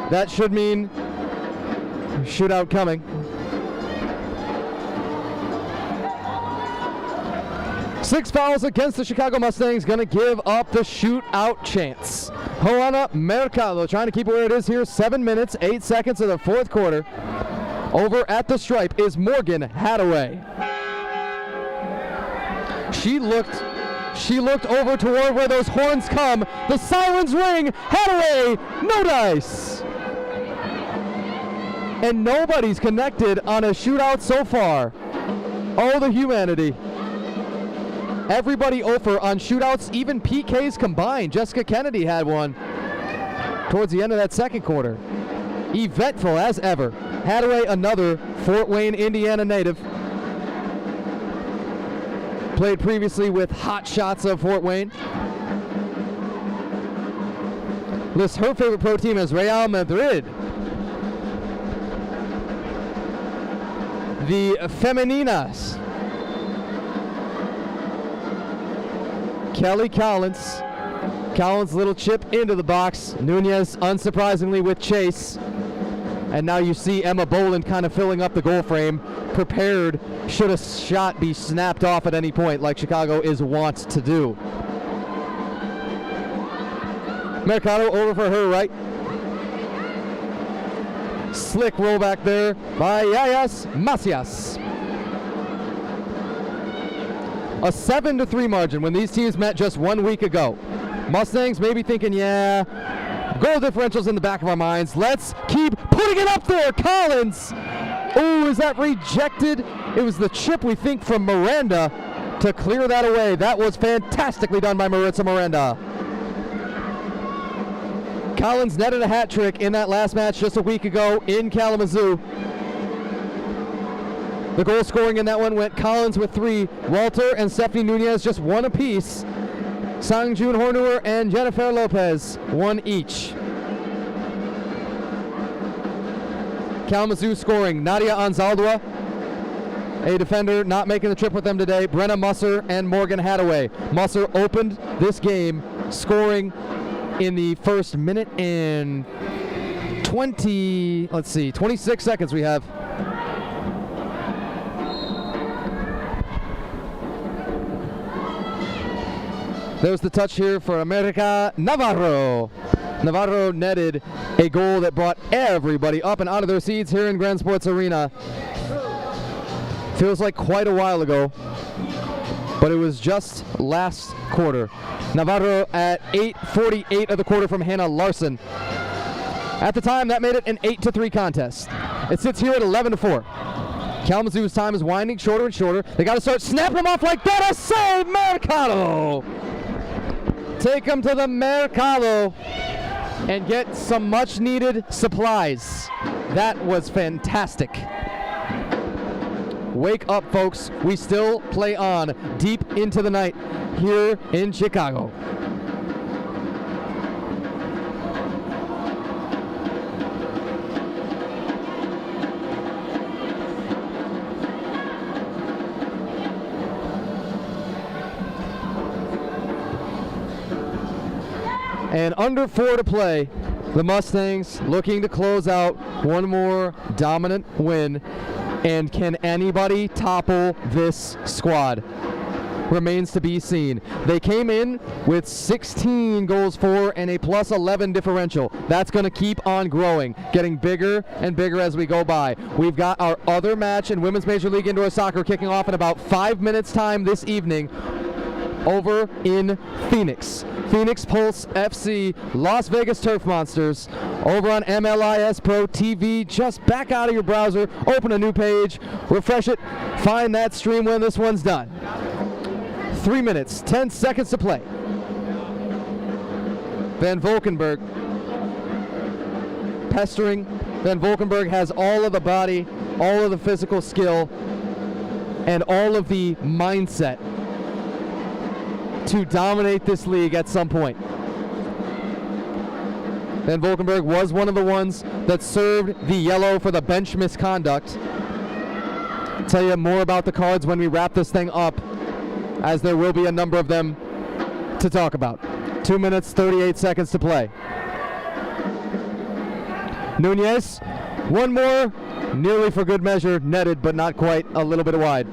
That should mean shootout coming. 6 fouls against the Chicago Mustangs, going to give up the shootout chance. Joana Mercado trying to keep it where it is here. 7 minutes, 8 seconds of the fourth quarter. Over at the stripe is Morgan Hadaway. She looked over toward where those horns come. The sirens ring. Hadaway, no dice. And nobody's connected on a shootout so far. Oh, the humanity. Everybody over on shootouts, even PKs combined. Jessica Kennedy had one towards the end of that second quarter. Eventful as ever. Hadaway, another Fort Wayne, Indiana native. Played previously with Hot Shots of Fort Wayne. Lists her favorite pro team as Real Madrid. The Femeninas. Kelly Collins. Collins, little chip into the box. Nunez, unsurprisingly, with Chase. And now you see Emma Boland kind of filling up the goal frame, prepared should a shot be snapped off at any point, like Chicago is wont to do. Mercado over for her right. Slick roll back there by Yayas Macias. A 7-3 margin when these teams met just 1 week ago. Mustangs may be thinking, yeah, goal differentials in the back of our minds. Let's keep putting it up there. Collins. Oh, is that rejected? It was the chip, we think, from Miranda to clear that away. That was fantastically done by Maritza Miranda. Collins netted a hat trick in that last match just a week ago in Kalamazoo. The goal scoring in that one went Collins with 3, Walter and Stephanie Nunez just 1 apiece. Sangjun Hornuer and Jennifer Lopez 1 each. Kalamazoo scoring Nadia Anzaldua, a defender not making the trip with them today, Brenna Musser and Morgan Hadaway. Musser opened this game scoring in the first minute and 26 seconds we have. There's the touch here for America Navarro. Navarro netted a goal that brought everybody up and out of their seats here in Grand Sports Arena. Feels like quite a while ago, but it was just last quarter. Navarro at 8:48 of the quarter from Hannah Larson. At the time, that made it an 8-3 contest. It sits here at 11-4. Kalamazoo's time is winding shorter and shorter. They got to start snapping them off like that. A save, Mercado! Take them to the Mercado and get some much-needed supplies. That was fantastic. Wake up, folks. We still play on deep into the night here in Chicago. And under 4 to play, the Mustangs looking to close out one more dominant win. And can anybody topple this squad? remains to be seen. They came in with 16 goals for and a plus 11 differential. That's going to keep on growing, getting bigger and bigger as we go by. We've got our other match in Women's Major League Indoor Soccer kicking off in about 5 minutes time this evening over in Phoenix. Phoenix Pulse FC, Las Vegas Turf Monsters, over on MLIS Pro TV. Just back out of your browser, open a new page, refresh it, find that stream when this one's done. 3 minutes, 10 seconds to play. Van Valkenburg pestering. Van Valkenburg has all of the body, all of the physical skill, and all of the mindset to dominate this league at some point. Van Valkenburg was one of the ones that served the yellow for the bench misconduct. I'll tell you more about the cards when we wrap this thing up, as there will be a number of them to talk about. 2 minutes, 38 seconds to play. Nunez, one more, nearly for good measure, netted, but not quite, a little bit wide.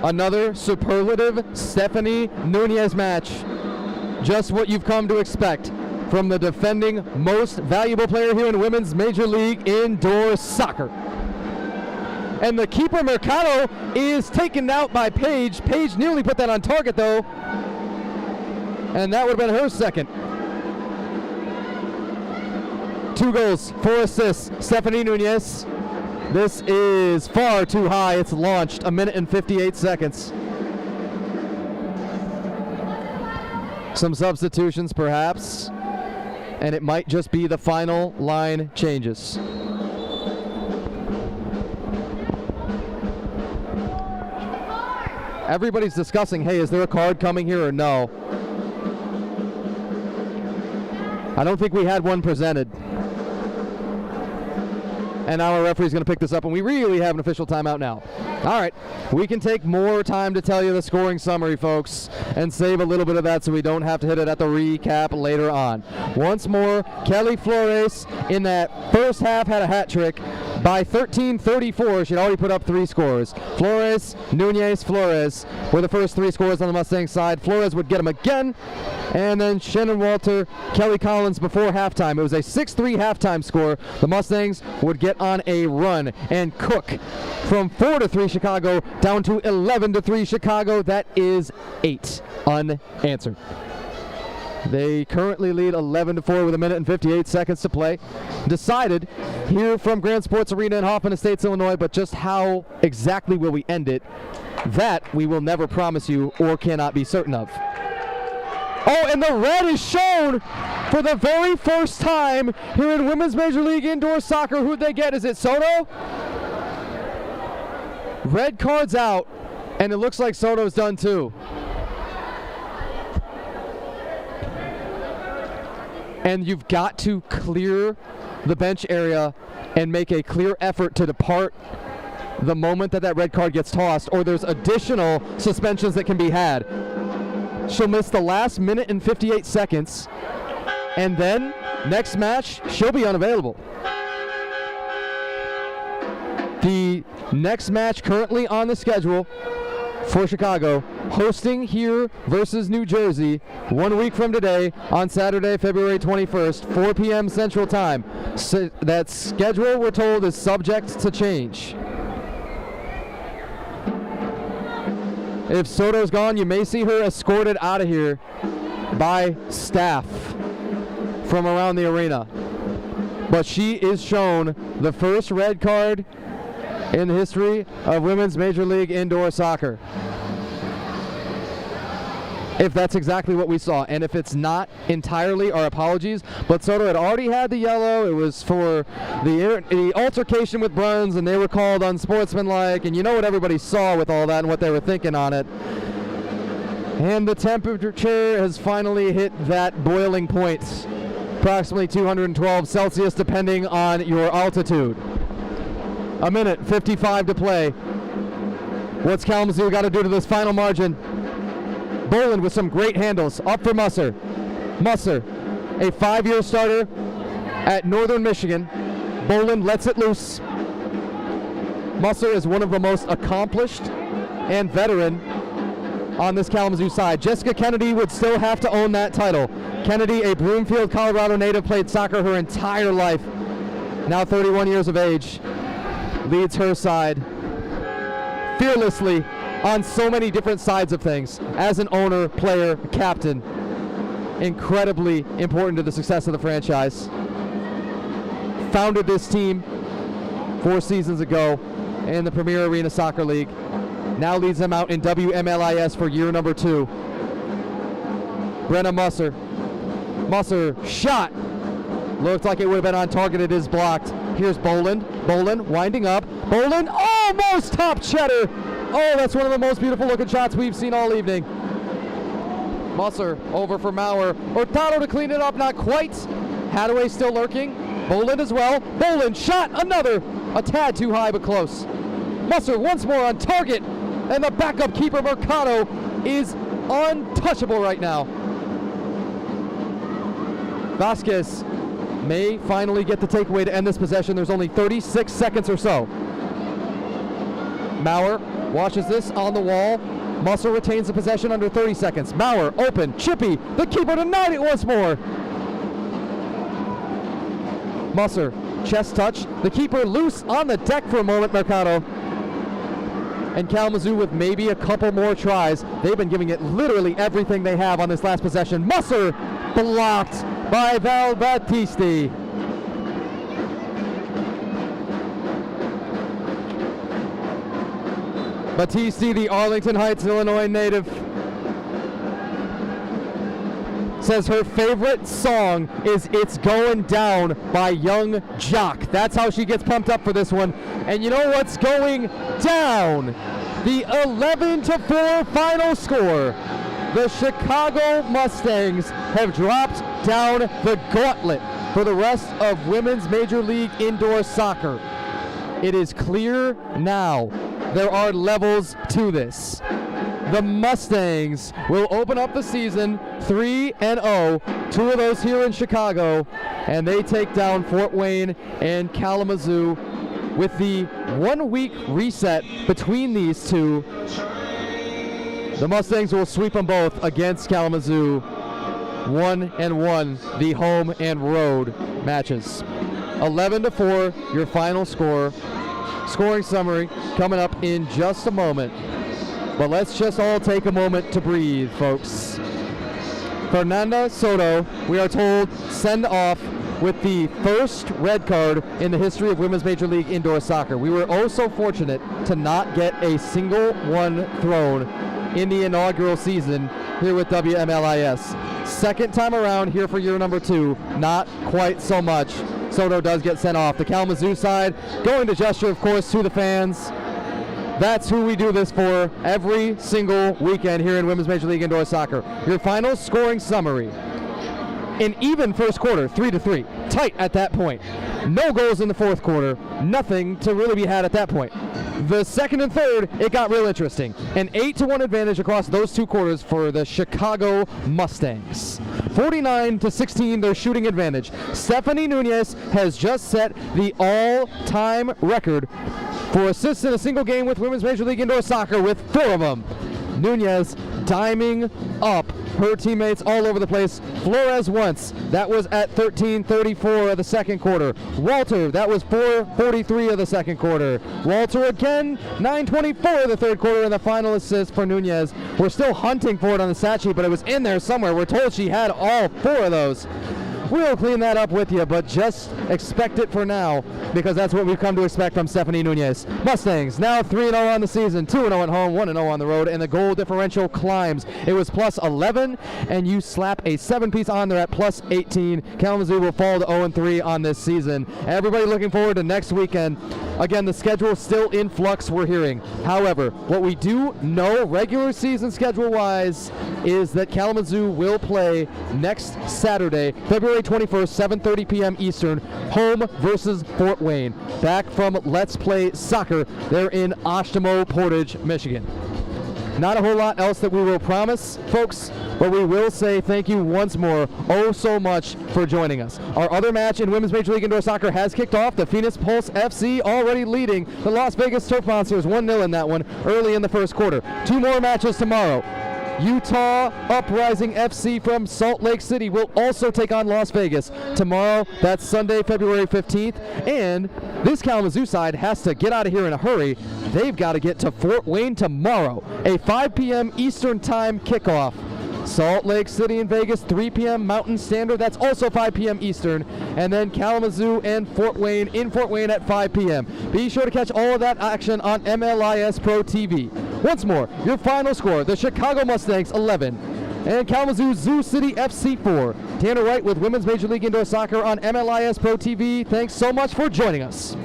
Another superlative Stephanie Nunez match. Just what you've come to expect from the defending most valuable player here in Women's Major League Indoor Soccer. And the keeper Mercado is taken out by Paige. Paige nearly put that on target though, and that would have been her second. 2 goals, 4 assists, Stephanie Nunez. This is far too high. It's launched. 1 minute and 58 seconds. Some substitutions perhaps, and it might just be the final line changes. Everybody's discussing, hey, is there a card coming here or no? I don't think we had one presented. And now our referee's going to pick this up, and we really have an official timeout now. All right, we can take more time to tell you the scoring summary, folks, and save a little bit of that so we don't have to hit it at the recap later on. Once more, Kelly Flores in that first half had a hat trick. By 13:34, she'd already put up 3 scores. Flores, Nunez, Flores were the first 3 scores on the Mustangs side. Flores would get them again, and then Shannon Walter, Kelly Collins before halftime. It was a 6-3 halftime score. The Mustangs would get on a run and cook from 4-3 Chicago down to 11-3 Chicago. That is 8 unanswered. They currently lead 11-4 with 1 minute and 58 seconds to play. Decided here from Grand Sports Arena in Hoffman Estates, Illinois, but just how exactly will we end it, that we will never promise you or cannot be certain of. Oh, and the red is shown for the very first time here in Women's Major League Indoor Soccer. Who'd they get? Is it Soto? Red card's out, and it looks like Soto's done too. And you've got to clear the bench area and make a clear effort to depart the moment that red card gets tossed, or there's additional suspensions that can be had. She'll miss the last 1 minute and 58 seconds, and then next match she'll be unavailable. The next match currently on the schedule for Chicago, hosting here versus New Jersey 1 week from today on Saturday, February 21st, 4 p.m. Central Time. So that schedule, we're told, is subject to change. If Soto's gone, you may see her escorted out of here by staff from around the arena. But she is shown the first red card in the history of Women's Major League Indoor Soccer. If that's exactly what we saw, and if it's not entirely, our apologies, but Soto had already had the yellow. It was for the altercation with Bruns, and they were called unsportsmanlike, and you know what everybody saw with all that and what they were thinking on it. And the temperature has finally hit that boiling point, approximately 212 Celsius depending on your altitude. 1 minute, 55 to play. What's Kalamazoo got to do to this final margin? Boland with some great handles. Up for Musser. Musser, a 5-year starter at Northern Michigan. Boland lets it loose. Musser is one of the most accomplished and veteran on this Kalamazoo side. Jessica Kennedy would still have to own that title. Kennedy, a Broomfield, Colorado native, played soccer her entire life. Now 31 years of age, leads her side fearlessly on so many different sides of things. As an owner, player, captain, incredibly important to the success of the franchise. Founded this team 4 seasons ago in the Premier Arena Soccer League. Now leads them out in WMLIS for year number 2. Brenna Musser. Musser shot. Looked like it would have been on target. It is blocked. Here's Boland. Boland winding up. Boland almost top cheddar. Oh, that's one of the most beautiful looking shots we've seen all evening. Musser over for Maurer. Hurtado to clean it up, not quite. Hadaway still lurking. Boland as well. Boland shot, another. A tad too high, but close. Musser once more on target. And the backup keeper, Mercado, is untouchable right now. Vasquez may finally get the takeaway to end this possession. There's only 36 seconds or so. Maurer watches this on the wall. Musser retains the possession under 30 seconds. Maurer open, chippy. The keeper denied it once more. Musser, chest touch. The keeper loose on the deck for a moment, Mercado. And Kalamazoo with maybe a couple more tries. They've been giving it literally everything they have on this last possession. Musser blocked by Val Battisti. Battisti, the Arlington Heights, Illinois native, says her favorite song is It's Going Down by Young Jock. That's how she gets pumped up for this one. And you know what's going down? The 11-4 final score. The Chicago Mustangs have dropped down the gauntlet for the rest of Women's Major League Indoor Soccer. It is clear now there are levels to this. The Mustangs will open up the season 3-0, 2 of those here in Chicago, and they take down Fort Wayne and Kalamazoo. With the 1-week reset between these two, the Mustangs will sweep them both against Kalamazoo. 1-1, the home and road matches. 11-4, your final score. Scoring summary coming up in just a moment. But let's just all take a moment to breathe, folks. Fernanda Soto, we are told, send off with the first red card in the history of Women's Major League Indoor Soccer. We were oh so fortunate to not get a single one thrown in the inaugural season here with WMLIS. Second time around here for year number 2, not quite so much. Soto does get sent off. The Kalamazoo side going to gesture, of course, to the fans. That's who we do this for every single weekend here in Women's Major League Indoor Soccer. Your final scoring summary. An even first quarter, 3-3. Tight at that point. No goals in the fourth quarter. Nothing to really be had at that point. The second and third, it got real interesting. An 8-1 advantage across those 2 quarters for the Chicago Mustangs. 49-16, their shooting advantage. Stephanie Nunez has just set the all-time record for assists in a single game with Women's Major League Indoor Soccer with 4 of them. Nunez diming up her teammates all over the place. Flores once, that was at 13:34 of the second quarter. Walter, that was 4:43 of the second quarter. Walter again, 9:24 of the third quarter, and the final assist for Nunez. We're still hunting for it on the stat sheet, but it was in there somewhere. We're told she had all 4 of those. We'll clean that up with you, but just expect it for now, because that's what we've come to expect from Stephanie Nunez. Mustangs now 3-0 on the season, 2-0 at home, 1-0 on the road, and the goal differential climbs. It was plus 11, and you slap a 7-piece on there at plus 18. Kalamazoo will fall to 0-3 on this season. Everybody looking forward to next weekend. Again, the schedule is still in flux, we're hearing. However, what we do know regular season schedule-wise is that Kalamazoo will play next Saturday, February 21st, 7:30 p.m. Eastern, home versus Fort Wayne. Back from Let's Play Soccer, they're in Oshtemo Portage, Michigan. Not a whole lot else that we will promise, folks, but we will say thank you once more so much for joining us. Our other match in Women's Major League Indoor Soccer has kicked off. The Phoenix Pulse FC already leading the Las Vegas Turf Monsters 1-0 in that one early in the first quarter. 2 more matches tomorrow. Utah Uprising FC from Salt Lake City will also take on Las Vegas tomorrow. That's Sunday, February 15th. And this Kalamazoo side has to get out of here in a hurry. They've got to get to Fort Wayne tomorrow. A 5 p.m. Eastern Time kickoff. Salt Lake City and Vegas, 3 p.m. Mountain Standard. That's also 5 p.m. Eastern. And then Kalamazoo and Fort Wayne in Fort Wayne at 5 p.m. Be sure to catch all of that action on MLIS Pro TV. Once more, your final score, the Chicago Mustangs 11 and Kalamazoo Zoo City FC 4. Tanner Wright with Women's Major League Indoor Soccer on MLIS Pro TV. Thanks so much for joining us.